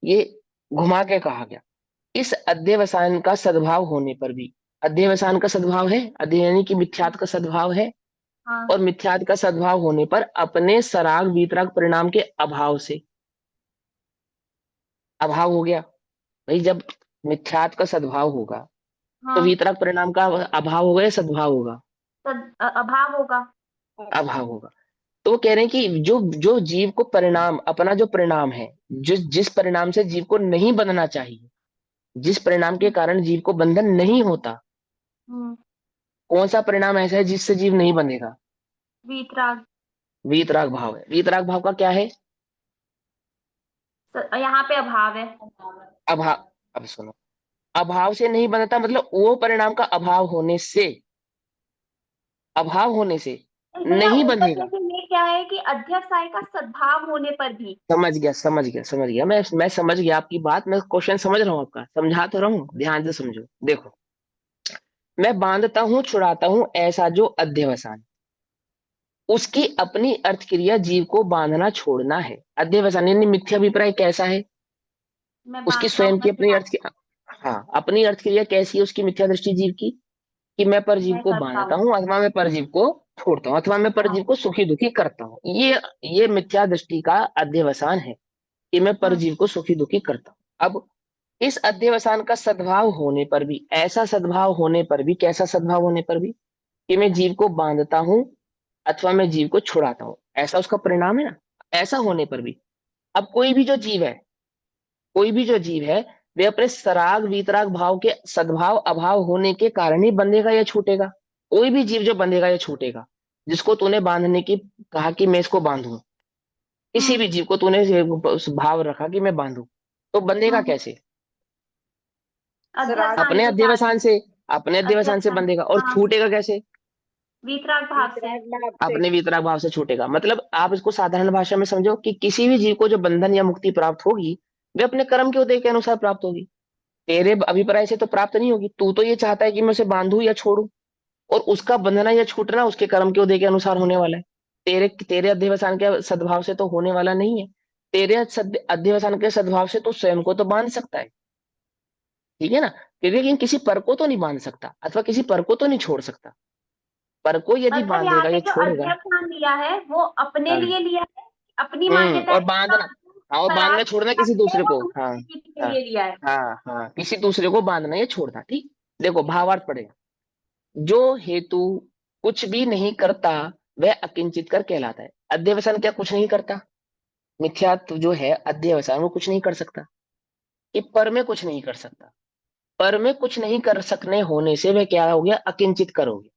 ये घुमा के कहा गया। इस अध्यवसान का सद्भाव होने पर भी, अध्यवसान का सद्भाव है, अध्ययन यानी कि मिथ्यात्व का सद्भाव है, हाँ। और मिथ्यात्व का सद्भाव होने पर अपने सराग वीतराग परिणाम के अभाव से, अभाव हो गया। भाई, जब मिथ्यात्व का सद्भाव होगा तो हाँ। वीतराग परिणाम का अभाव होगा या सद्भाव होगा? अभाव होगा। अभाव होगा। तो वो कह रहे हैं कि जो जो जीव को परिणाम, अपना जो परिणाम है, जिस परिणाम से जीव को नहीं बनना चाहिए, जिस परिणाम के कारण जीव को बंधन नहीं होता, हम्म। कौन सा परिणाम ऐसा है जिससे जीव नहीं बंधेगा? वीतराग। वीतराग भाव है। वीतराग भाव का क्या है? यहाँ पे अभाव है। अभाव। अब सुनो, अभाव से नहीं बनता मतलब वो परिणाम का अभाव होने से, अभाव होने से भैया नहीं ऊपर बंधेगा। लेकिन ये क्या है कि अध्यवसाय का सद्भाव होने पर भी। समझ गया, समझ गया, समझ गया, मैं समझ गया आपकी बात। मैं क्वेश्चन समझ रहा हूँ आपका, समझा तो रहा हूँ, ध्यान से समझो। देखो, मैं बांधता हूँ छुड़ाता हूँ ऐसा जो अध्यवसान, उसकी अपनी अर्थ क्रिया जीव को बांधना छोड़ना है। अध्यवसान यानी मिथ्याभिप्राय कैसा है? मैं उसकी बांधता हूँ स्वयं की मैं अपनी अर्थ छुड़ाता हाँ, अपनी अर्थ क्रिया कैसी है उसकी मिथ्या दृष्टि जीव की? कि मैं हूँ परजीव मैं को करता बांधता हूँ। हूँ अथवा मैं परजीव को छोड़ता हूँ अथवा मैं हाँ। परजीव को सुखी दुखी करता हूँ। ये मिथ्या दृष्टि का अध्यवसान है कि मैं हम्म। परजीव को सुखी दुखी करता हूँ। अब इस अध्यवसान का सद्भाव होने पर भी, ऐसा सद्भाव होने पर भी, कैसा सद्भाव होने पर भी, कि मैं जीव को बांधता हूँ अथवा मैं जीव को छुड़ाता हूँ, ऐसा उसका परिणाम है ना। ऐसा होने पर भी, अब कोई भी जो जीव है, कोई भी जो जीव है, वे अपने सराग वीतराग भाव के सद्भाव अभाव होने के कारण ही बंधेगा या छूटेगा। कोई भी जीव जो बंधेगा या छूटेगा, जिसको तूने बांधने की कहा कि मैं इसको बांधूं, किसी हम्म। भी जीव को तूने उस भाव रखा कि मैं बांधू, तो बंधेगा हम्म। कैसे? सराग अध्यवसान अपने के कारण। अध्यवसान से। अपने अध्यवसान से अध्यवसान। बंधेगा, और हाँ। छूटेगा कैसे? वीतराग भाव से। वितराग भाव से। अपने वीतराग भाव से छूटेगा। मतलब आप इसको साधारण भाषा में समझो कि किसी भी जीव को जो बंधन या मुक्ति प्राप्त होगी, वे अपने कर्म के उदय के अनुसार प्राप्त होगी। तेरे अभिप्राय से तो प्राप्त नहीं होगी। तू तो ये चाहता है कि मैं उसे बांधू या छोड़ू, और उसका बंधना या छूटना उसके कर्म के उदय के अनुसार होने वाला है। तेरे तेरे अध्यवसान के सद्भाव से तो होने वाला नहीं है। तेरे अध्यवसान के सद्भाव से तो स्वयं को तो बांध सकता है, ठीक है ना? लेकिन किसी पर को तो नहीं बांध सकता, अथवा किसी पर को तो नहीं छोड़ सकता। पर को यदि मतलब यहाँ बांधेगा पे या जो छोड़ेगा। अध्यवसान लिया है वो अपने हाँ। लिए लिया है। अपनी मान्यता है और कि बांधना, हाँ, और सराग बांधना छोड़ना का किसी है दूसरे वो को। हाँ, दूसरे चीज के हाँ, लिए लिया है। हाँ, हाँ, किसी दूसरे को बांधना या छोड़ना, ठीक। देखो, भावार्थ पढ़ेगा। जो हेतु कुछ भी नहीं करता वह अकिंचित कर कहलाता है। अध्यवसान क्या कुछ नहीं करता? मिथ्यात्व जो है अध्यवसान, वो कुछ नहीं कर सकता। कि पर में कुछ नहीं कर सकता। पर में कुछ नहीं कर सकने होने से वह क्या हो गया? अकिंचित कर हो गया।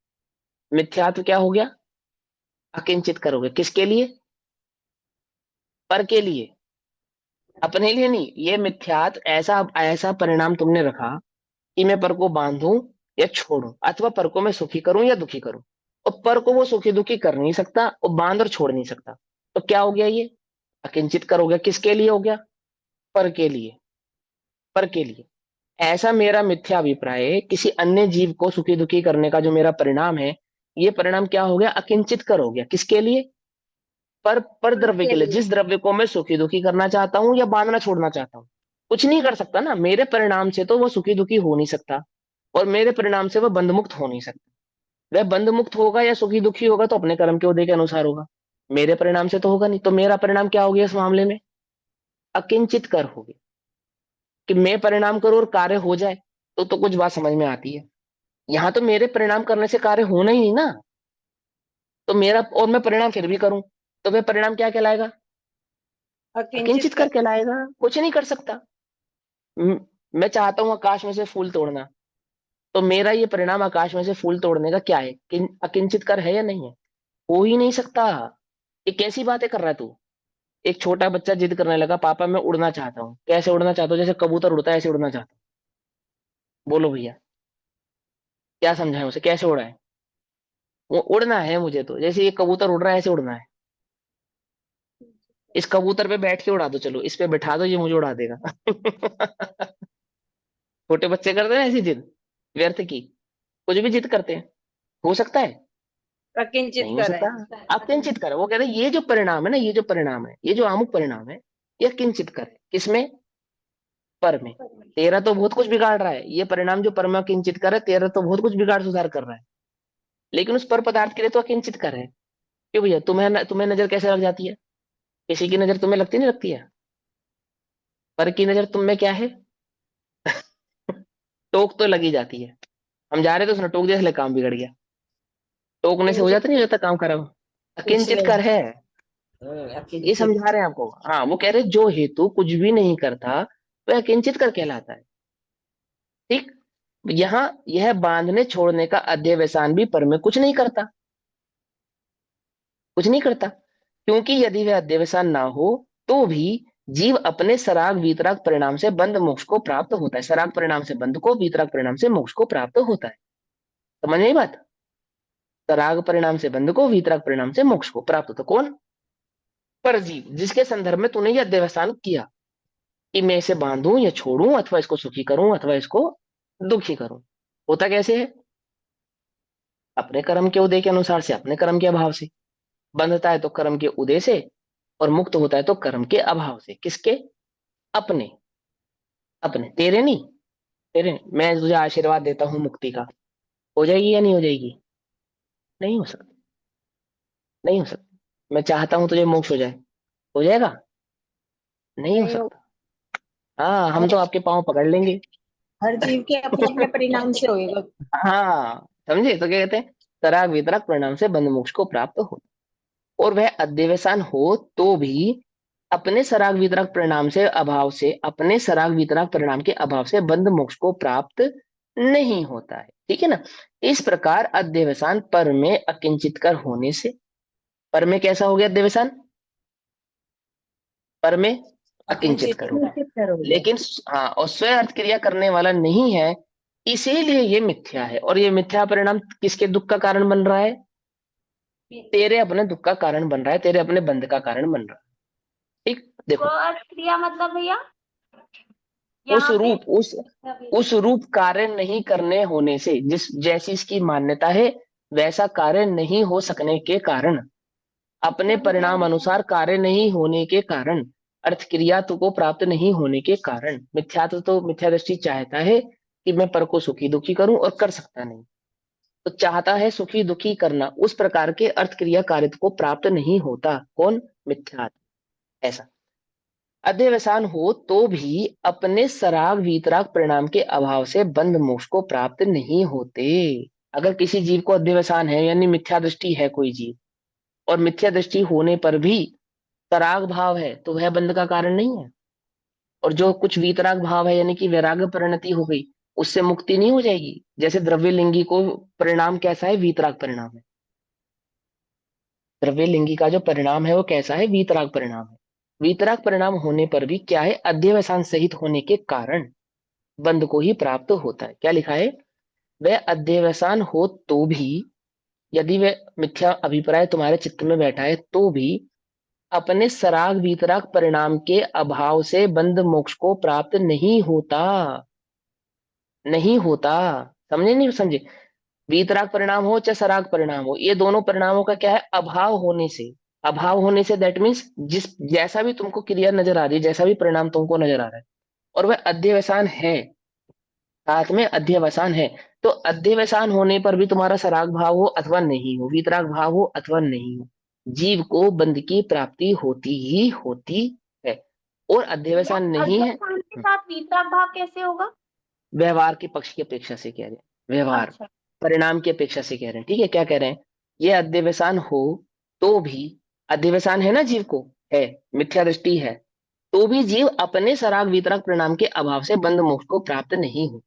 मिथ्यात्व क्या हो गया? अकिंचित कर हो गया। किसके लिए? पर के लिए, अपने लिए नहीं। ये मिथ्यात्व ऐसा ऐसा परिणाम तुमने रखा कि मैं पर को बांधूं या छोड़ूं, अथवा पर को मैं सुखी करूं या दुखी करूं। और पर को वो सुखी दुखी कर नहीं सकता और बांध और छोड़ नहीं सकता। तो क्या हो गया ये? अकिंचित कर हो गया। किसके लिए हो गया? पर के लिए। पर के लिए। ऐसा मेरा मिथ्या अभिप्राय है। किसी अन्य जीव को सुखी दुखी करने का जो मेरा परिणाम है, ये परिणाम क्या हो गया? अकिंचित कर हो गया। किसके लिए? पर द्रव्य उसके के लिए, लिए। जिस द्रव्य को मैं सुखी दुखी करना चाहता हूं या बांधना छोड़ना चाहता हूं। कुछ नहीं कर सकता ना, मेरे परिणाम से तो वो सुखी दुखी हो नहीं सकता, और मेरे परिणाम से वह बंध मुक्त हो नहीं सकता। वह बंध मुक्त होगा या सुखी दुखी होगा तो अपने कर्म के उदय के अनुसार होगा। मेरे परिणाम से तो होगा नहीं। तो मेरा परिणाम क्या हो गया इस मामले में? अकिंचित कर हो गया। कि मैं परिणाम करूं और कार्य हो जाए, तो कुछ बात समझ में आती है। यहाँ तो मेरे परिणाम करने से कार्य होना ही नहीं ना, तो मेरा और मैं परिणाम फिर भी करूं, तो वह परिणाम क्या कहलाएगा? अकिंचित अकिंचित कर। कर कहलाएगा, कुछ नहीं कर सकता। म- मैं चाहता हूं आकाश में से फूल तोड़ना, तो मेरा ये परिणाम आकाश में से फूल तोड़ने का क्या है? अकिंचित कर है या नहीं है? हो ही नहीं सकता। ये कैसी बातें कर रहा है तू? एक छोटा बच्चा जिद करने लगा, पापा मैं उड़ना चाहता हूँ। कैसे उड़ना चाहता हूँ? जैसे कबूतर उड़ता है ऐसे उड़ना चाहता हूँ। बोलो भैया, क्या समझाएं उसे, कैसे उड़ाए? वो उड़ना है मुझे, तो जैसे ये कबूतर उड़ रहा है ऐसे उड़ना है। इस कबूतर पे बैठ के उड़ा दो, चलो इस पे बैठा दो, ये मुझे उड़ा देगा। छोटे बच्चे करते हैं ना ऐसी जिद, व्यर्थ की, कुछ भी जिद करते हैं। हो सकता है? अकिंचित नहीं हो कर है। सकता। आप किंचित कर, वो कहते हैं ये जो परिणाम है ना, ये जो परिणाम है, ये जो आमुख परिणाम है, ये किंचित कर है। किसमें? पर में। तेरा तो बहुत कुछ बिगाड़ रहा है ये परिणाम, जो परमा किंचित कर है, तेरा तो बहुत कुछ बिगाड़ सुधार कर रहा है, लेकिन उस पर पदार्थ के लिए तो अकिंचित कर है। क्यों भैया, तुम्हें नजर कैसे लग जाती है? किसी की नजर तुम्हें लगती नहीं लगती है? पर की नजर तुम में क्या है? टोक तो लगी जाती है। हम जा रहे थे, उसने टोक दिया, इसलिए काम बिगड़ गया। टोकने से हो जाता नहीं, हो जाता काम खराब। कुछ अकिंचित कर नहीं। है। ये अकिंचित। समझा रहे हैं आपको। हाँ, वो कह रहे जो हेतु कुछ भी नहीं करता वह अकिंचित कर कहलाता है। ठीक। यहाँ यह बांधने छोड़ने का अध्यवसान भी पर में कुछ नहीं करता, कुछ नहीं करता, क्योंकि यदि वह अध्यवसान ना हो तो भी जीव अपने सराग वीतराग परिणाम से बंध मोक्ष को प्राप्त होता है। सराग परिणाम से बंध को, वीतराग परिणाम से मोक्ष को प्राप्त होता है। समझ नहीं बात? सराग परिणाम से बंध को, वीतराग परिणाम से मोक्ष को प्राप्त होता कौन? परजीव, जिसके संदर्भ में तूने यह अध्यवसान किया कि मैं इसे बांधूं या छोड़ूं, अथवा इसको सुखी करूं अथवा इसको दुखी करूं। होता कैसे है? अपने कर्म के उदय के अनुसार से, अपने कर्म के अभाव से। बंधता है तो कर्म के उदय से, और मुक्त होता है तो कर्म के अभाव से। किसके? अपने। अपने, तेरे नहीं। तेरे नहीं। मैं तुझे आशीर्वाद देता हूं मुक्ति का, हो जाएगी या नहीं हो जाएगी? नहीं हो सकती, नहीं हो सकती। मैं चाहता हूं तुझे मोक्ष हो जाए, हो जाएगा? नहीं हो नहीं हो। सकता। हाँ, हम हर तो आपके पांव पकड़ लेंगे। हर जीव के अपने अपने परिणाम से होएगा। हाँ, समझे? तो क्या कहते हैं? तराग वितराग परिणाम से बंध मोक्ष को प्राप्त हो, और वह अध्यवसान हो तो भी अपने सराग वितराग परिणाम से अभाव से, अपने सराग वितराग परिणाम के अभाव से बंध मोक्ष को प्राप्त नहीं होता है। ठीक है ना? इस प्रकार अध्यवसान पर में अकिंचित कर होने से, पर में कैसा हो गया अध्यवसान? पर में अकिंचित अकिंचित कर हो गया। अकिंचित करोगे। लेकिन हाँ, और स्वयं अर्थ क्रिया करने वाला नहीं है, इसीलिए ये मिथ्या है। और ये मिथ्या परिणाम किसके दुख का कारण बन रहा है? तेरे अपने दुख का कारण बन रहा है, तेरे अपने बंध का कारण बन रहा है। ठीक, स्व देखो। अर्थ क्रिया मतलब भैया उस यहाँ पे रूप उस रूप कार्य नहीं करने होने से, जिस जैसी इसकी मान्यता है वैसा कार्य नहीं हो सकने के कारण, अपने परिणाम अनुसार कार्य नहीं होने के कारण, अर्थ क्रिया तो को प्राप्त नहीं होने के कारण, मिथ्यात्व तो मिथ्या दृष्टि चाहता है कि मैं पर को सुखी दुखी करूं, और कर सकता नहीं। तो चाहता है सुखी दुखी करना, उस प्रकार के अर्थ क्रिया कार्य को प्राप्त नहीं होता। कौन? मिथ्यात्व। ऐसा अध्यवसान हो तो भी अपने सराग वीतराग परिणाम के अभाव से बंध मोक्ष को प्राप्त नहीं होते। अगर किसी जीव को अध्यवसान है, यानी मिथ्या दृष्टि है कोई जीव, और मिथ्या दृष्टि होने पर भी सराग भाव है, तो वह बंध का कारण नहीं है। और जो कुछ वीतराग भाव है, यानी कि वैराग्य परिणति हो गई, उससे मुक्ति नहीं हो जाएगी। जैसे द्रव्य लिंगी को परिणाम कैसा है? वीतराग परिणाम है। द्रव्य लिंगी का जो परिणाम है वो कैसा है? वीतराग परिणाम है। वीतराग परिणाम होने पर भी क्या है? अध्यवसान सहित होने के कारण बंध को ही प्राप्त होता है। क्या लिखा है? वह अध्यवसान हो तो भी, यदि वह मिथ्या अभिप्राय तुम्हारे चित्त में बैठा है तो भी, अपने सराग वीतराग परिणाम के अभाव से बंध मोक्ष को प्राप्त नहीं होता। नहीं होता। समझे नहीं समझे? वीतराग परिणाम हो चाहे सराग परिणाम हो, ये दोनों परिणामों का क्या है? अभाव होने से। अभाव होने से दैट मीन्स जिस जैसा भी तुमको क्रिया नजर आ रही है, जैसा भी परिणाम तुमको नजर आ रहा है, और वह अध्यवसान है, साथ में अध्यवसान है, तो अध्यवसान होने पर भी तुम्हारा सराग भाव हो अथवा नहीं हो, वीतराग भाव हो अथवा नहीं हो, जीव को बंध की प्राप्ति होती ही होती है। और भैया अध्यवसान नहीं है। अध्यवसान के के साथ वीतराग भाव कैसे होगा? व्यवहार के पक्ष की अपेक्षा से कह रहे हैं, व्यवहार अच्छा। परिणाम की अपेक्षा से कह रहे हैं। ठीक है, क्या कह रहे हैं? ये अध्यवसान हो तो भी, अध्यवसान है ना जीव को, है, मिथ्या दृष्टि है, तो भी जीव अपने सराग वितरक परिणाम के अभाव से बंध मोक्ष को प्राप्त नहीं हो।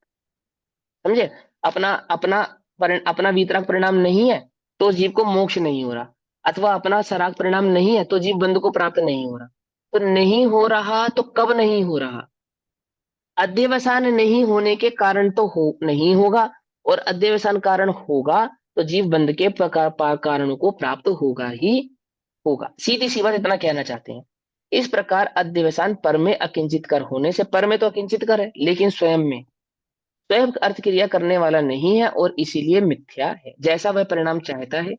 समझे? अपना अपना अपना वितरक परिणाम नहीं है तो जीव को मोक्ष नहीं हो रहा, अथवा अपना सराग परिणाम नहीं है तो जीव बंध को प्राप्त नहीं हो रहा। तो नहीं हो रहा तो कब नहीं हो रहा? अध्यवसान नहीं होने के कारण तो हो नहीं होगा, और अध्यवसान कारण होगा तो जीव बंध के कारणों को प्राप्त होगा ही होगा। सीधी सी बात इतना कहना चाहते हैं। इस प्रकार अध्यवसान पर में अकिंचित कर होने से, पर में तो अकिंचित कर है लेकिन स्वयं में स्वयं अर्थ क्रिया करने वाला नहीं है और इसीलिए मिथ्या है। जैसा वह परिणाम चाहता है,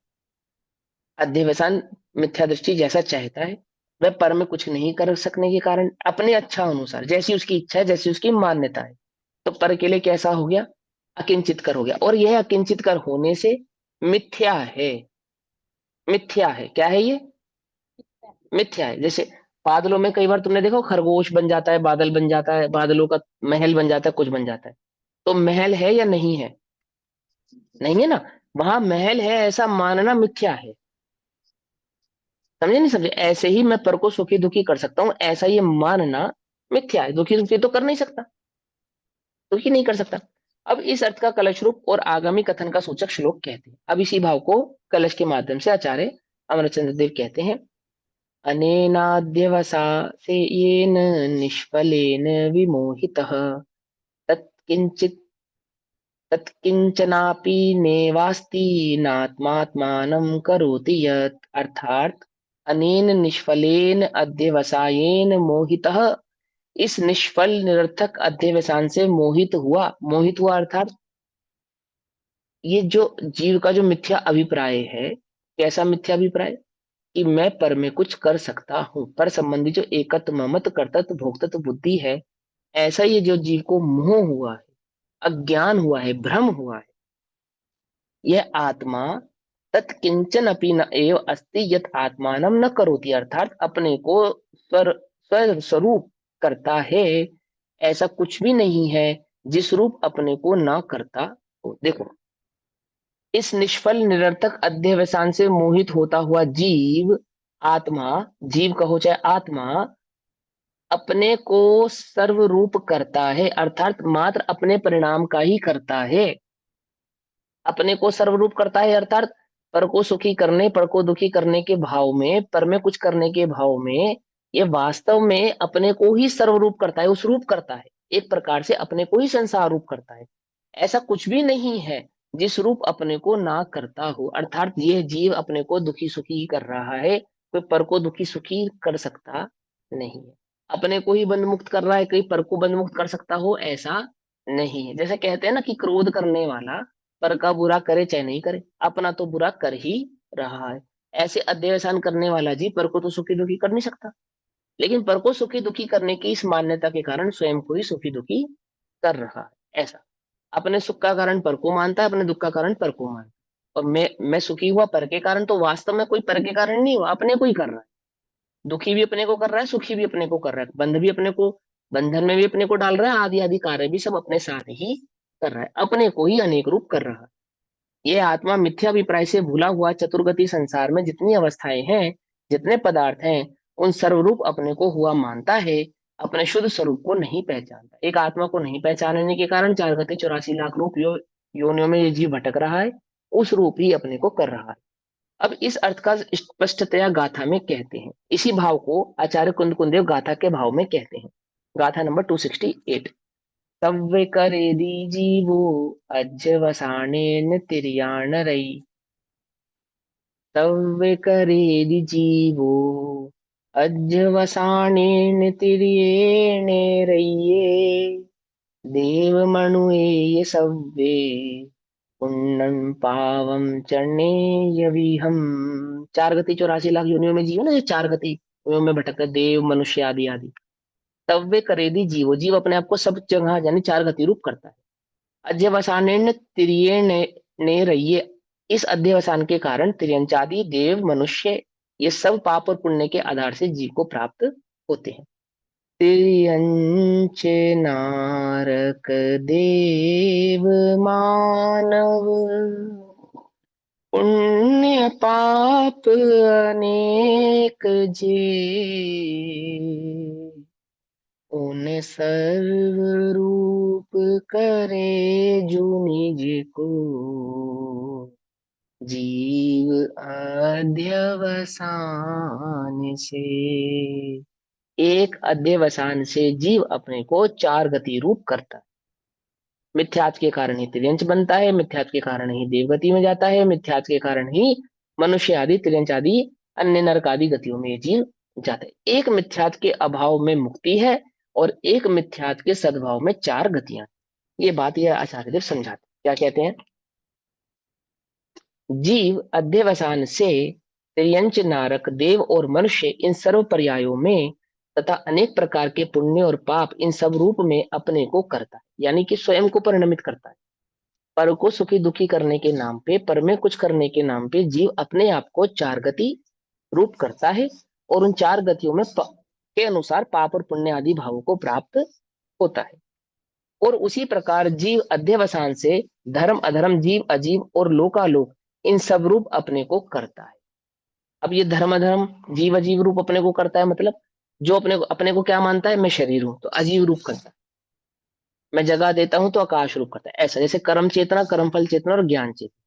अध्यवसान मिथ्या दृष्टि जैसा चाहता है, वह पर में कुछ नहीं कर सकने के कारण अपने अच्छा अनुसार, जैसी उसकी इच्छा है, जैसी उसकी मान्यता है, तो पर के लिए कैसा हो गया? अकिंचित कर हो गया। और यह अकिंचित कर होने से मिथ्या है। मिथ्या है, क्या है ये? मिथ्या है। जैसे बादलों में कई बार तुमने देखो खरगोश बन जाता है, बादल बन जाता है, बादलों का महल बन जाता है, कुछ बन जाता है। तो महल है या नहीं है? नहीं है ना। वहां महल है ऐसा मानना मिथ्या है। समझे नहीं समझे? ऐसे ही मैं पर को सुखी दुखी कर सकता हूं, ऐसा ये मानना मिथ्या है। दुखी दुखी तो कर नहीं सकता, दुखी नहीं कर सकता। अब इस अर्थ का कलश रूप और आगामी कथन का सूचक श्लोक कहते हैं। अब इसी भाव को कलश के माध्यम से आचार्य अमरचंद्र देव कहते हैं। अनेनाद्यवसा से येन निष्फलेन विमोहितः तत्किंचित तत्किंचनापि नेवास्ति नात्मात्मानं करोति यत्। अर्थात अनेन निष्फलेन अध्यवसायेन मोहितः, इस निष्फल निरर्थक अध्यवसान से मोहित हुआ अर्थात ये जो जीव का जो मिथ्या अभिप्राय है, कैसा मिथ्या अभिप्राय? कि मैं पर में कुछ कर सकता हूं, पर संबंधी जो एकत्व ममत कर्तृत्व भोक्तृत्व बुद्धि है, ऐसा ये जो जीव को मोह हुआ है, अज्ञान हुआ है, भ्रम हुआ है, यह आत्मा तत्किंचन अपि न एव अस्ति यत आत्मानम न करोति। अर्थात अपने को स्व स्वरूप करता है, ऐसा कुछ भी नहीं है जिस रूप अपने को ना करता हो। देखो, इस निष्फल निरर्थक अध्यवसान से मोहित होता हुआ जीव, आत्मा, जीव कहो चाहे आत्मा, अपने को सर्वरूप करता है, अर्थात मात्र अपने परिणाम का ही करता है। अपने को सर्वरूप करता है अर्थात पर को सुखी करने, पर को दुखी करने के भाव में, पर में कुछ करने के भाव में, ये वास्तव में अपने को ही सर्वरूप करता है, उस रूप करता है। एक प्रकार से अपने को ही संसार रूप करता है। ऐसा कुछ भी नहीं है जिस रूप अपने को ना करता हो। अर्थात यह जीव अपने को दुखी सुखी ही कर रहा है, कोई पर को दुखी सुखी कर सकता नहीं है। अपने को ही बंध मुक्त कर रहा है, कोई पर को बंध मुक्त कर सकता हो ऐसा नहीं है। जैसे कहते हैं ना कि क्रोध करने वाला पर का बुरा करे चाहे नहीं करे, अपना तो बुरा कर ही रहा है। ऐसे अध्यवसान करने वाला जी पर को तो सुखी दुखी कर नहीं सकता, लेकिन पर को सुखी दुखी करने की इस मान्यता के कारण स्वयं को ही सुखी दुखी कर रहा है। ऐसा अपने सुख का कारण पर को मानता है, अपने दुख का कारण पर को मानता है। और मैं सुखी हुआ पर के कारण, तो वास्तव में कोई पर के कारण नहीं हुआ, अपने को ही कर रहा है। दुखी भी अपने को कर रहा है, सुखी भी अपने को कर रहा है, बंध भी अपने को, बंधन में भी अपने को डाल रहा है, आदि आदि कार्य भी सब अपने साथ ही कर रहा है, अपने को ही अनेक रूप कर रहा है। ये आत्मा मिथ्या अभिप्राय से भूला हुआ चतुर्गति संसार में जितनी अवस्थाएं हैं, जितने पदार्थ हैं, उन सर्वरूप अपने को हुआ मानता है, अपने शुद्ध स्वरूप को नहीं पहचानता। एक आत्मा को नहीं पहचानने के कारण 4 गति 84 लाख रूप योनियों में ये जीव भटक रहा है, उस रूप ही अपने को कर रहा है। अब इस अर्थ का स्पष्टतया गाथा में कहते हैं। इसी भाव को आचार्य कुंद कुंदेव गाथा के भाव में कहते हैं। गाथा नंबर 268। तव्वे करे दीजीवो अज्जवसानेन तिर्याण रई, तव्वे करे दीजीवो अज्जवसानेन तिर्येणे रइये, देव मनुए ये सव्वे पुण्यम पावम चरणे यविहम। 4 गति 84 लाख योनियों में जीव ना, ये 4 गति योनियों में भटकते देव मनुष्य आदि आदि। तब वे करेदी जीवो, जीव अपने आप को सब जगह यानी 4 गति रूप करता है। अध्यवसानेन तिर्ये ने रहिए, इस अध्यवसान के कारण तिर्यंचादि देव मनुष्य ये सब पाप और पुण्य के आधार से जीव को प्राप्त होते हैं। तिर्यंच नारक देव मानव, पुण्य पाप अनेक जे, उन सर्व रूप करे जो निज को, जीव अध्यवसान से। एक अध्यवसान से जीव अपने को चार गति रूप करता है। मिथ्यात्व के कारण ही तिर्यंच बनता है, मिथ्यात्व के कारण ही देवगति में जाता है, मिथ्यात्व के कारण ही मनुष्य आदि, तिर्यंच आदि, अन्य नरक आदि गतियों में ये जीव जाता है। एक मिथ्यात्व के अभाव में मुक्ति है और एक मिथ्यात्व के सद्भाव में चार गतियां। ये बात यह आचार्य देव समझाते क्या कहते हैं। जीव अध्यवसान से तिर्यंच नारक देव और मनुष्य इन सर्व पर्यायों में तथा अनेक प्रकार के पुण्य और पाप इन सब रूप में अपने को करता है, यानी कि स्वयं को परिणमित करता है। पर को सुखी दुखी करने के नाम पे, पर में कुछ करने के नाम पे जीव अपने आप को चार गति रूप करता है और उन चार गतियों में के अनुसार पाप और पुण्य आदि भावों को प्राप्त होता है। और उसी प्रकार जीव अध्यवसान से धर्म अधर्म, जीव अजीव और लोकालोक इन सब रूप अपने को करता है। अब ये धर्म अधर्म, जीव अजीव रूप अपने को करता है, मतलब जो अपने को क्या मानता है, मैं शरीर हूं, तो अजीव रूप करता है। मैं जगह देता हूं तो आकाश रूप करता है। ऐसा जैसे कर्म चेतना, कर्म फल चेतना और ज्ञान चेतना।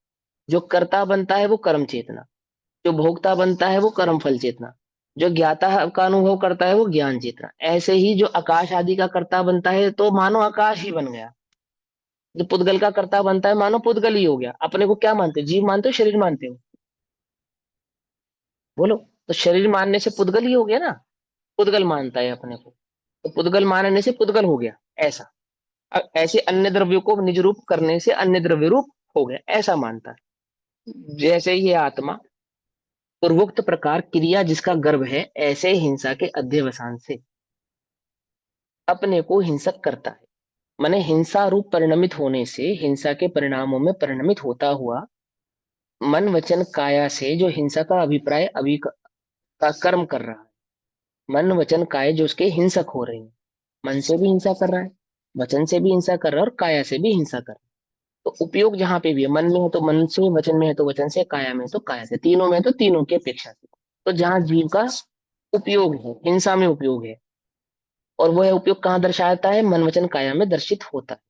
जो कर्ता बनता है वो कर्म चेतना, जो भोक्ता बनता है वो कर्म फल चेतना, जो ज्ञाता का अनुभव करता है वो ज्ञान चेतना। ऐसे ही जो आकाश आदि का कर्ता बनता है तो मानो आकाश ही बन गया, जो पुद्गल का कर्ता बनता है मानो पुद्गल ही हो गया। अपने को क्या मानते हो, जीव मानते हो शरीर मानते हो, बोलो। तो शरीर मानने से पुद्गल ही हो गया ना, पुद्गल मानता है अपने को, तो पुद्गल मानने से पुद्गल हो गया। ऐसा ऐसे अन्य द्रव्यों को निज रूप करने से अन्य द्रव्य रूप हो गया, ऐसा मानता है। जैसे ये आत्मा पूर्वोक्त प्रकार क्रिया जिसका गर्भ है, ऐसे हिंसा के अध्यवसान से अपने को हिंसक करता है। माने हिंसा रूप परिणमित होने से, हिंसा के परिणामों में परिणमित होता हुआ मन वचन काया से जो हिंसा का अभिप्राय अभी का कर्म कर रहा है, मन वचन काय जो उसके हिंसक हो रहे हैं, मन से भी हिंसा कर रहा है, वचन से भी हिंसा कर रहा है और काया से भी हिंसा कर रहा है। तो उपयोग जहां पे भी है, मन में है तो मन से, वचन में है तो वचन से, काया में है तो काया से, तीनों में है तो तीनों की अपेक्षा से। तो जहां जीव का उपयोग है, हिंसा में उपयोग है, और वह उपयोग कहाँ दर्शाता है, मन वचन काया में दर्शित होता है।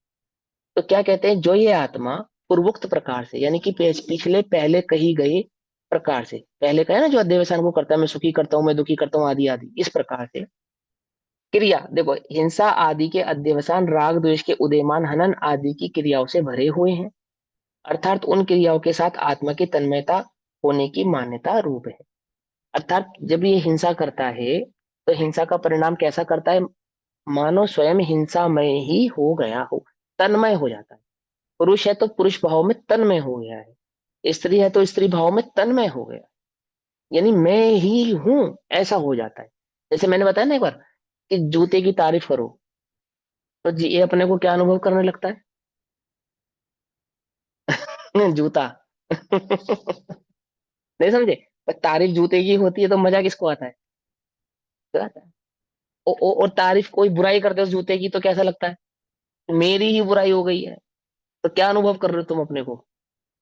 तो क्या कहते हैं, जो ये आत्मा पूर्वोक्त प्रकार से, यानी कि पिछले पहले कही गई प्रकार से, पहले का है ना जो अध्यवसान को करता है, मैं सुखी करता हूँ, मैं दुखी करता हूँ आदि आदि, इस प्रकार से क्रिया, देखो हिंसा आदि के अध्यवसान राग द्वेष के उदयमान, हनन आदि की क्रियाओं से भरे हुए हैं, अर्थात उन क्रियाओं के साथ आत्मा की तन्मयता होने की मान्यता रूप है। अर्थात जब ये हिंसा करता है तो हिंसा का परिणाम कैसा करता है, मानो स्वयं हिंसामय ही हो गया हो, तन्मय हो जाता है। पुरुष है तो पुरुष भाव में तन्मय हो गया है, स्त्री है तो स्त्री भाव में तन्मय हो गया, यानी मैं ही हूं, ऐसा हो जाता है। जैसे मैंने बताया ना एक बार कि जूते की तारीफ करो तो जी ये अपने को क्या अनुभव करने लगता है जूता नहीं समझे, पर तारीफ जूते की होती है तो मजा किसको आता है, तो आता है। और तारीफ कोई बुराई करते हो उस जूते की तो कैसा लगता है, मेरी ही बुराई हो गई है। तो क्या अनुभव कर रहे हो तुम अपने को,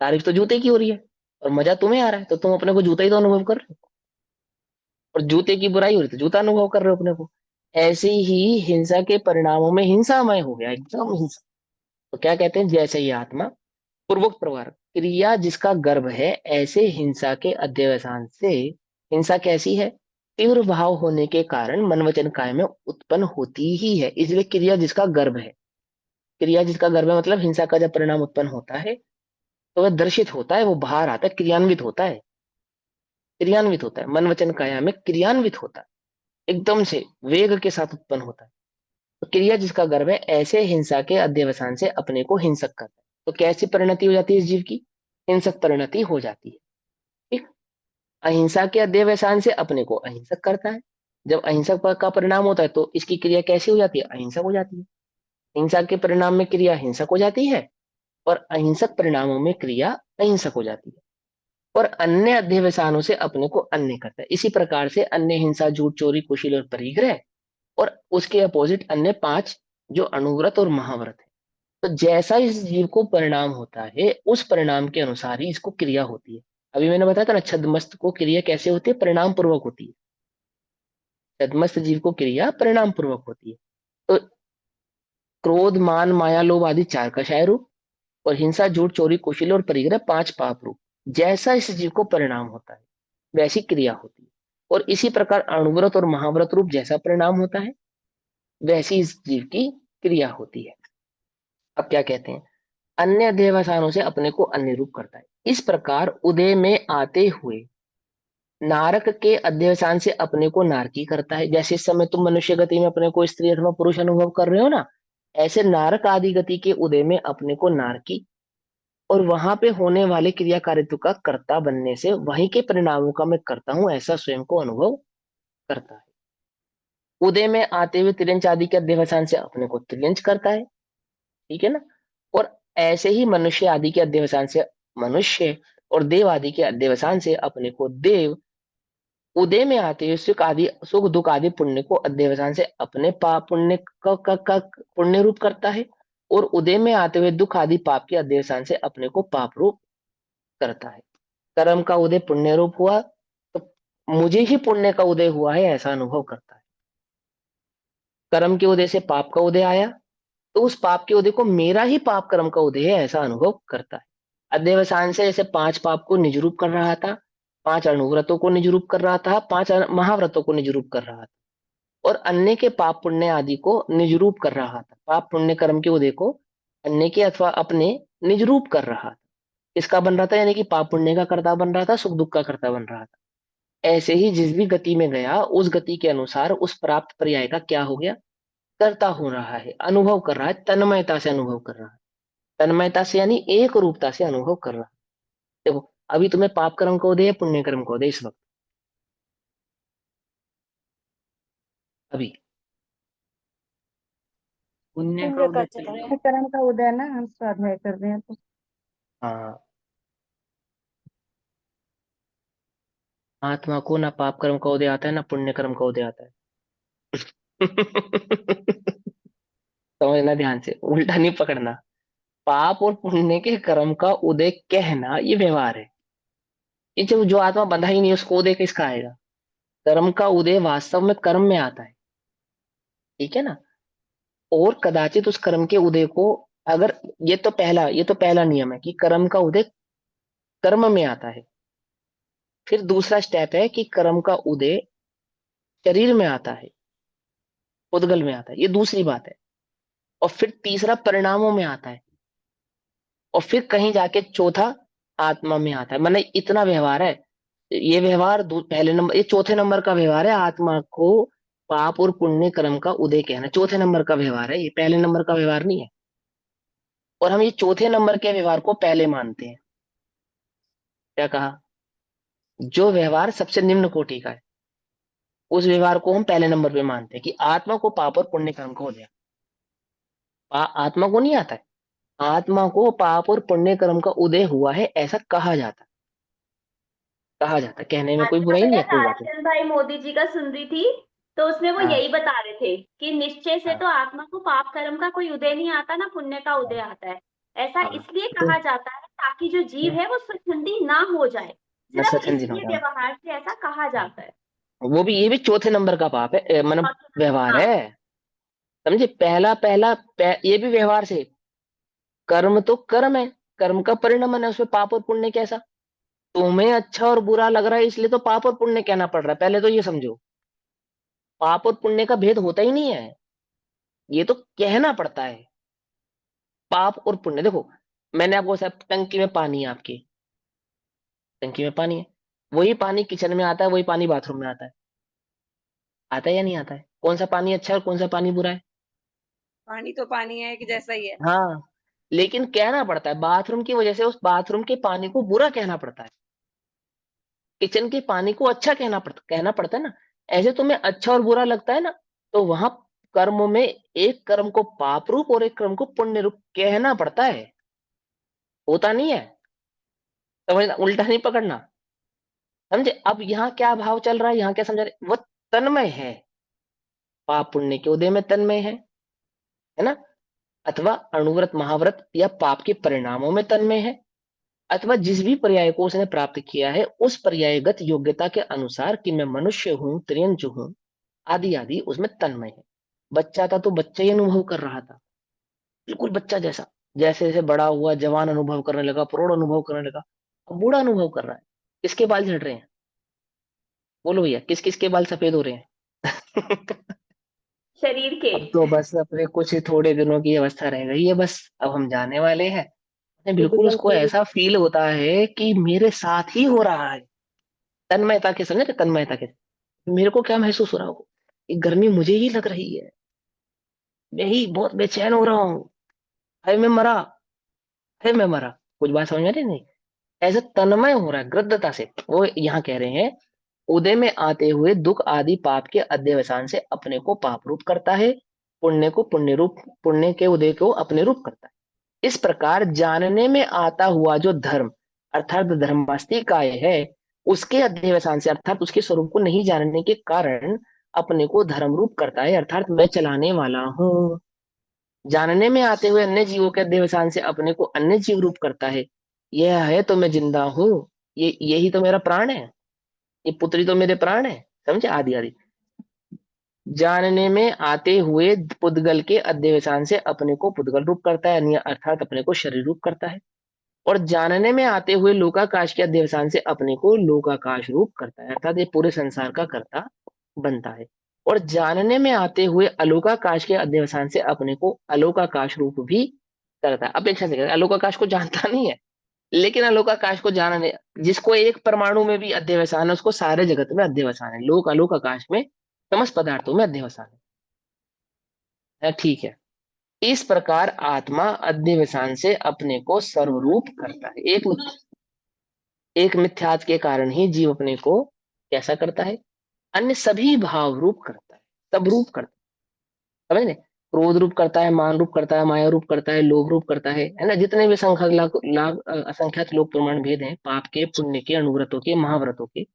तारीफ तो जूते की हो रही है और मजा तुम्हें आ रहा है, तो तुम अपने को जूता ही तो अनुभव कर रहे हो। और जूते की बुराई हो रही तो जूता अनुभव कर रहे हो अपने को। ऐसे ही हिंसा के परिणामों में हिंसामय हो गया, एकदम हिंसा। तो क्या कहते हैं, जैसे ही आत्मा पूर्वोक्त प्रकार क्रिया जिसका गर्भ है, ऐसे हिंसा के अध्यवसान से, हिंसा कैसी है, तीव्र भाव होने के कारण मन वचन काय में उत्पन्न होती ही है, इसलिए क्रिया जिसका गर्भ है। क्रिया जिसका गर्भ है मतलब हिंसा का जब परिणाम उत्पन्न होता है तो वह दर्शित होता है, वो बाहर आता है, क्रियान्वित होता है, क्रियान्वित होता है, मन वचन काया में क्रियान्वित होता है, एकदम से वेग के साथ उत्पन्न होता है। तो क्रिया जिसका गर्भ है, ऐसे हिंसा के अध्यवसान से अपने को हिंसक करता है। तो कैसी परिणति हो जाती है इस जीव की, हिंसक परिणति हो जाती है। ठीक, अहिंसा के अध्यवसान से अपने को अहिंसक करता है। जब अहिंसक का परिणाम होता है तो इसकी क्रिया कैसी हो जाती है, अहिंसक हो जाती है। हिंसा के परिणाम में क्रिया हिंसक हो जाती है और अहिंसक परिणामों में क्रिया अहिंसक हो जाती है, और अन्य अध्यवसानों से अपने को अन्य करता है। इसी प्रकार से अन्य हिंसा, झूठ, चोरी, कुशील और परिग्रह और उसके अपोजिट अन्य 5 जो अनुव्रत और महाव्रत है। तो जैसा इस जीव को परिणाम होता है, उस परिणाम के अनुसार ही इसको क्रिया होती है। अभी मैंने बताया था ना, छद्मस्त को क्रिया कैसे होती है, परिणाम पूर्वक होती है। छद्मस्त जीव को क्रिया परिणाम पूर्वक होती है। तो क्रोध, मान, माया, लोभ आदि 4 कषाय रूप, और हिंसा, झूठ, चोरी, कुशील और परिग्रह 5 पाप रूप। जैसा इस जीव को परिणाम होता है, वैसी क्रिया होती है। और इसी प्रकार अणुव्रत और महाव्रत रूप जैसा परिणाम होता है, वैसी इस जीव की क्रिया होती है। अब क्या कहते हैं, अन्य देवसानों से अपने को अन्य रूप करता है। इस प्रकार उदय में आते हुए नारक के अध्यवसान से अपने को नारकी करता है। जैसे इस समय तुम मनुष्य गति में अपने को स्त्री अथवा पुरुष अनुभव कर रहे हो ना, ऐसे नारक आदि गति के उदय में अपने को नारकी और वहां पे होने वाले क्रियाकारित्व का कर्ता बनने से वहीं के परिणामों का मैं करता हूं, ऐसा स्वयं को अनुभव करता है। उदय में आते हुए त्रियंच आदि के अध्यवसान से अपने को त्रियंच करता है, ठीक है ना। और ऐसे ही मनुष्य आदि के अध्यवसान से मनुष्य और देव आदि के अध्यवसान से अपने को देव, उदय में आते हुए सुख आदि, सुख दुख आदि पुण्य को अध्यवसान से अपने पाप पुण्य का पुण्य रूप करता है, और उदय में आते हुए दुख आदि पाप के अध्यवसान से अपने को पाप रूप करता है। कर्म का उदय पुण्य रूप हुआ तो मुझे ही पुण्य का उदय हुआ है, ऐसा अनुभव करता है। कर्म के उदय से पाप का उदय आया तो उस पाप के उदय को मेरा ही पाप कर्म का उदय है, ऐसा अनुभव करता है। अध्यवसान से ऐसे 5 पाप को निज रूप कर रहा था, 5 अणुव्रतों को निज रूप कर रहा था, 5 महाव्रतों को निज रूप कर रहा था, और अन्य के पाप पुण्य आदि को निज रूप कर रहा था। पाप पुण्य कर्म के उदय को अन्य के अथवा अपने निज रूप कर रहा था। इसका बन रहा था, यानी कि पाप पुण्य का कर्ता बन रहा था, सुख दुख का कर्ता बन रहा था। ऐसे ही जिस भी गति में गया, उस गति के अनुसार उस प्राप्त पर्याय का क्या हो गया, कर्ता हो रहा है, अनुभव कर रहा है, तन्मयता से अनुभव कर रहा है। तन्मयता से यानी एक रूपता से अनुभव कर रहा है। देखो अभी तुम्हें पाप कर्म को दे, पुण्य कर्म को दे, इस वक्त अभी पुण्य का पुण्य उदय करते चल रहा हैं। है। कर्म का उदय ना, हम स्वाध्याय कर रहे हैं तो। हाँ, आत्मा को ना पाप कर्म का उदय आता है, ना पुण्य कर्म का उदय आता है। समझना ध्यान से, उल्टा नहीं पकड़ना। पाप और पुण्य के कर्म का उदय कहना ये व्यवहार है। ये जो आत्मा बंधा ही नहीं, उसको उदय किसका आएगा। कर्म का उदय वास्तव में कर्म में आता है, ठीक है ना। और कदाचित उस कर्म के उदय को, अगर ये तो पहला नियम है कि कर्म का उदय कर्म में आता है। फिर दूसरा स्टेप है कि कर्म का उदय शरीर में आता है, उद्गल में आता है, ये दूसरी बात है। और फिर तीसरा परिणामों में आता है, और फिर कहीं जाके चौथा आत्मा में आता है। मतलब इतना व्यवहार है। ये व्यवहार पहले नंबर, ये चौथे नंबर का व्यवहार है, आत्मा को पाप और पुण्य कर्म का उदय कहना चौथे नंबर का व्यवहार है, ये पहले नंबर का व्यवहार नहीं है। और हम ये चौथे नंबर के व्यवहार को पहले मानते हैं। क्या कहा, जो व्यवहार सबसे निम्न कोटि का है, उस व्यवहार को हम पहले नंबर पे मानते हैं कि आत्मा को पाप और पुण्य कर्म का उदय। आत्मा को नहीं आता है, आत्मा को पाप और पुण्य कर्म का उदय हुआ है, ऐसा कहा जाता है। कहा जाता है, कहने में आज कोई मैं बुराई पता नहीं है है, कोई बात नहीं। ताराचंद भाई मोदी जी का सुन रही थी, तो उसमें वो हाँ यही बता रहे थे कि निश्चय से हाँ तो आत्मा को पाप कर्म का कोई उदय नहीं आता, ना पुण्य का हाँ उदय आता है। ऐसा हाँ। इसलिए तो कहा जाता है ताकि जो जीव है वो स्वच्छंदी ना हो जाए, मैं सिर्फ स्वच्छंद हो इसलिए जाऊं। व्यवहार से ऐसा कहा जाता है। वो भी, ये भी चौथे नंबर का पाप है, मतलब व्यवहार हाँ, है। समझे, पहला पहला ये भी व्यवहार से। कर्म तो कर्म है, कर्म का परिणाम है, उसमें पाप और पुण्य कैसा। तुम्हें अच्छा और बुरा लग रहा है, इसलिए तो पाप और पुण्य कहना पड़ रहा है, पहले तो ये समझो। पाप और पुण्य का भेद होता ही नहीं है, ये तो कहना पड़ता है। पाप और पुण्य देखो, मैंने आपको सब, टंकी में पानी है आपकी, टंकी में पानी है, वही पानी किचन में आता है, वही पानी बाथरूम में आता है। आता है या नहीं आता है, कौन सा पानी अच्छा है और कौन सा पानी बुरा है। पानी तो पानी है, कि जैसा ही है। हाँ, लेकिन कहना पड़ता है, बाथरूम की वजह से उस बाथरूम के पानी को बुरा कहना पड़ता है, किचन के पानी को अच्छा कहना पड़ता है ना। ऐसे तुम्हें अच्छा और बुरा लगता है ना, तो वहां कर्म में एक कर्म को पाप रूप और एक कर्म को पुण्य रूप कहना पड़ता है, होता नहीं है। समझना, उल्टा नहीं पकड़ना। समझे, अब यहाँ क्या भाव चल रहा है, यहाँ क्या समझा रहे, वो तन्मय है। पाप पुण्य के उदय में तन्मय है ना, अथवा अणुव्रत महाव्रत या पाप के परिणामों में तन्मय है, अथवा जिस भी पर्याय को उसने प्राप्त किया है उस पर्यायगत योग्यता के अनुसार कि मैं मनुष्य हूं, त्रियंच हूं, आदि आदि उसमें तन्मय है। बच्चा था तो बच्चा ही अनुभव कर रहा था, बिल्कुल बच्चा जैसा। जैसे जैसे बड़ा हुआ, जवान अनुभव करने लगा, प्रौढ़ अनुभव करने लगा, अब बूढ़ा अनुभव कर रहा है। किसके बाल झड़ रहे हैं? बोलो भैया, किस किस के बाल सफेद हो रहे हैं? शरीर के। अब तो बस अपने कुछ ही थोड़े दिनों की अवस्था रह गई है, बस अब हम जाने वाले हैं। बिल्कुल फिजिकल उसको फिर ऐसा फील होता है कि मेरे साथ ही हो रहा है। तन्मयता के, समझे तन्मयता के, मेरे को क्या महसूस हो रहा हो, ये गर्मी मुझे ही लग रही है, मैं ही बहुत बेचैन हो रहा हूँ, है मैं मरा, है मैं मरा। कुछ बात समझ में आ रही है? नहीं, ऐसे तन्मय हो रहा है गृद्धता से। वो यहाँ कह रहे हैं, उदय में आते हुए दुख आदि पाप के अध्यवसान से अपने को पाप रूप करता है, पुण्य को पुण्य रूप, पुण्य के उदय को अपने रूप करता है। इस प्रकार जानने में आता हुआ जो धर्म अर्थात धर्मास्ति काय है, उसके अध्यवसान से अर्थात उसके स्वरूप को नहीं जानने के कारण अपने को धर्म रूप करता है, अर्थात मैं चलाने वाला हूँ। जानने में आते हुए अन्य जीवों के अध्यवसान से अपने को अन्य जीव रूप करता है। यह है तो मैं जिंदा हूँ, ये यही तो मेरा प्राण है, ये पुत्री तो मेरे प्राण है, समझे, आदि आदि। जानने में आते हुए पुद्गल के अध्यवसान से अपने को पुद्गल रूप करता है, यानी अर्थात अपने को शरीर रूप करता है। और जानने में आते हुए लोकाकाश के अध्यवसान से अपने को लोकाकाश रूप करता है, अर्थात ये पूरे संसार का कर्ता बनता है। और जानने में आते हुए अलोकाकाश के अध्यवसान से अपने को अलोकाकाश रूप भी करता है। अपेक्षा से अलोकाकाश को जानता नहीं है, लेकिन अलोकाकाश को जानने, जिसको एक परमाणु में भी अध्यवसान है उसको सारे जगत में अध्यवसान है, लोक अलोक आकाश में समस्त पदार्थों में अध्यवसान है, ठीक है। इस प्रकार आत्मा अध्यवसान से अपने को सर्वरूप करता है। एक मिथ्यात्व के कारण ही जीव अपने को कैसा करता है, अन्य सभी भाव रूप करता है, सब रूप करता है, समझ ले। क्रोध रूप करता है, मान रूप करता है, माया रूप करता है, लोभ रूप करता है ना। जितने भी संख्या लाख लाख असंख्यात लोक प्रमाण भेद हैं, पाप के, पुण्य के, अनुव्रतों के, महाव्रतों के,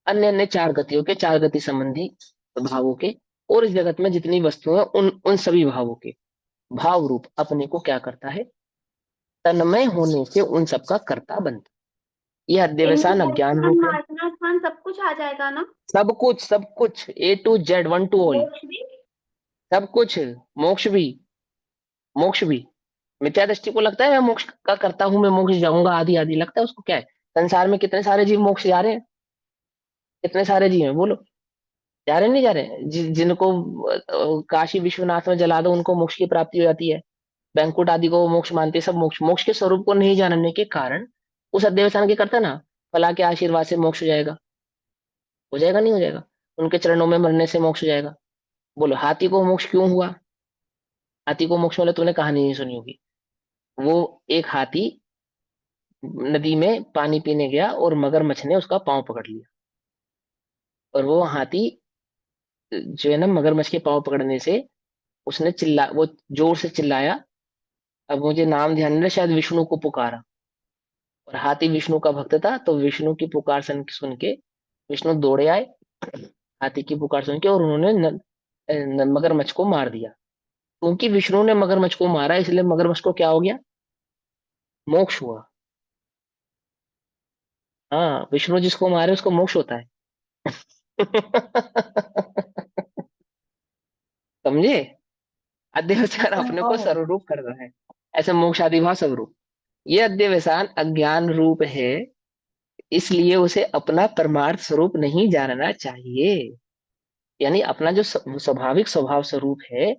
अन्य अन्य चार गतियों के, चार गति संबंधी भावों के, और इस जगत में जितनी वस्तुएं उन उन सभी भावों के भाव रूप अपने को क्या करता है, तन्मय होने से उन सबका कर्ता बनता है। यह इनमें अध्यवसान अज्ञान जन्म रूप है। मारना स्थान सब कुछ आ जाएगा ना? सब कुछ, सब कुछ, A to Z, one to all, मोक्ष भी? सब कुछ। मोक्ष भी, मोक्ष भी। मिथ्या दृष्टि को लगता है मैं मोक्ष का करता हूं, मैं मोक्ष जाऊंगा, आदि आदि लगता है उसको। क्या है, संसार में कितने सारे जीव मोक्ष जा रहे हैं, कितने सारे जीव हैं बोलो, जा रहे हैं नहीं जा रहे हैं? जिनको काशी विश्वनाथ में जला दो उनको मोक्ष की प्राप्ति हो जाती है, बैंकुट आदि को वो मोक्ष मानते हैं। सब मोक्ष, मोक्ष के स्वरूप को नहीं जानने के कारण उस अध्यवसान के करता ना, फला के आशीर्वाद से मोक्ष हो जाएगा, हो जाएगा नहीं हो जाएगा, उनके चरणों में मरने से मोक्ष हो जाएगा। बोलो हाथी को मोक्ष क्यों हुआ? हाथी को मोक्ष वाले तूने कहानी नहीं सुनी होगी। वो एक हाथी नदी में पानी पीने गया और मगरमच्छ ने उसका पांव पकड़ लिया, और वो हाथी जो है ना, मगरमच्छ के पांव पकड़ने से उसने वो जोर से चिल्लाया, अब मुझे नाम ध्यान नहीं रहा, शायद विष्णु को पुकारा। और हाथी विष्णु का भक्त था, तो विष्णु की पुकार सुन के विष्णु दौड़े आए हाथी की पुकार सुन के, और उन्होंने मगरमच्छ को मार दिया। क्योंकि विष्णु ने मगरमच्छ को मारा इसलिए मगरमच्छ को क्या हो गया, मोक्ष हुआ। हाँ, विष्णु जिसको मारे उसको मोक्ष होता है। समझे, अध्यवसान अपने को संभव है। सर्वरूप कर रहा है, ऐसे मोक्ष आदि भाव स्वरूप। ये अध्यवसान अज्ञान रूप है, इसलिए उसे अपना परमार्थ स्वरूप नहीं जानना चाहिए। यानी अपना जो स्वाभाविक स्वभाव स्वरूप है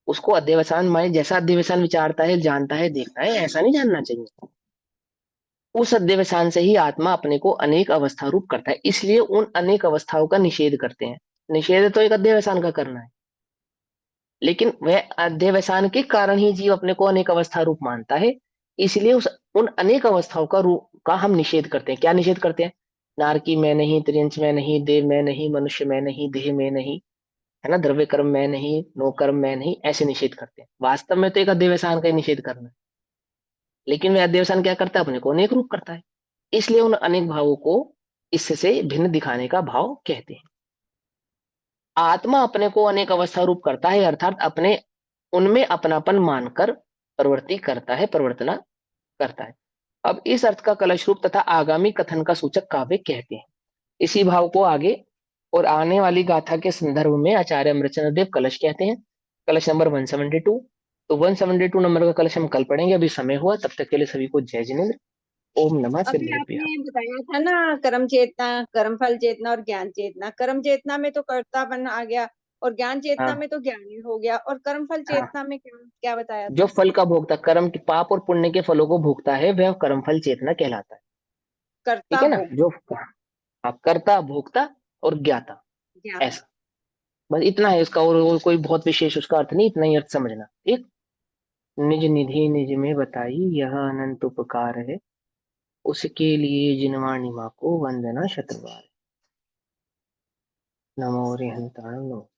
उसको अध्यवसान माने जैसा अध्यवसान विचारता है, जानता है, देखता है, ऐसा नहीं जानना चाहिए। उस अध्यवसान से ही आत्मा अपने को अनेक अवस्था रूप करता है, इसलिए उन अनेक अवस्थाओं का निषेध करते हैं। निषेध तो एक अध्यवसान का करना है, लेकिन वह अध्यवसान के कारण ही जीव अपने को अनेक अवस्था रूप मानता है, इसलिए उस उन अनेक अवस्थाओं का रूप का हम निषेध करते हैं। क्या निषेध करते हैं? नारकी मैं नहीं, त्रियंच मैं नहीं, देव मैं नहीं, मनुष्य मैं नहीं, देह मैं नहीं, है ना, द्रव्य कर्म मैं नहीं, नो कर्म मैं नहीं, ऐसे निषेध करते हैं। वास्तव में तो एक अध्यवसान का ही निषेध करना है, लेकिन वह अध्यवसान क्या करता है, अपने को अनेक रूप करता है, इसलिए उन अनेक भावों को इससे भिन्न दिखाने का भाव कहते हैं। आत्मा अपने को अनेक अवस्था रूप करता है, अर्थात अपने उनमें अपनापन मानकर प्रवृत्ति करता है, प्रवर्तना करता है। अब इस अर्थ का कलश रूप तथा आगामी कथन का सूचक काव्य कहते हैं। इसी भाव को आगे और आने वाली गाथा के संदर्भ में आचार्य अमृतचंद्र देव कलश कहते हैं। कलश नंबर 172। तो 172 नंबर का कलश हम कल पढ़ेंगे, अभी समय हुआ, तब तक के लिए सभी को जय जिनेन्द्र। ओम नमः अभी शिवाय। आपने बताया था ना कर्म चेतना, कर्म फल चेतना और ज्ञान चेतना। कर्म चेतना में तो कर्तापन आ गया, और ज्ञान चेतना हाँ में तो ज्ञानी हो गया, और कर्म फल हाँ, चेतना में क्या क्या बताया जो था? फल का भोगता, कर्म के पाप और पुण्य के फलों को भोगता है, वह कर्मफल चेतना कहलाता है। कर्ता ठीक है ना, भोक्ता जो कर्ता भोक्ता और ज्ञाता, ज्ञाता। ऐसा। बस इतना है इसका, और कोई बहुत विशेष उसका अर्थ नहीं, इतना ही अर्थ समझना। ठीक। निज निधि निज में बताई, यह अनंत उपकार है, उसके लिए जिनवाणी माँ को वंदना शतबार। नमो रिहंताणं नमो।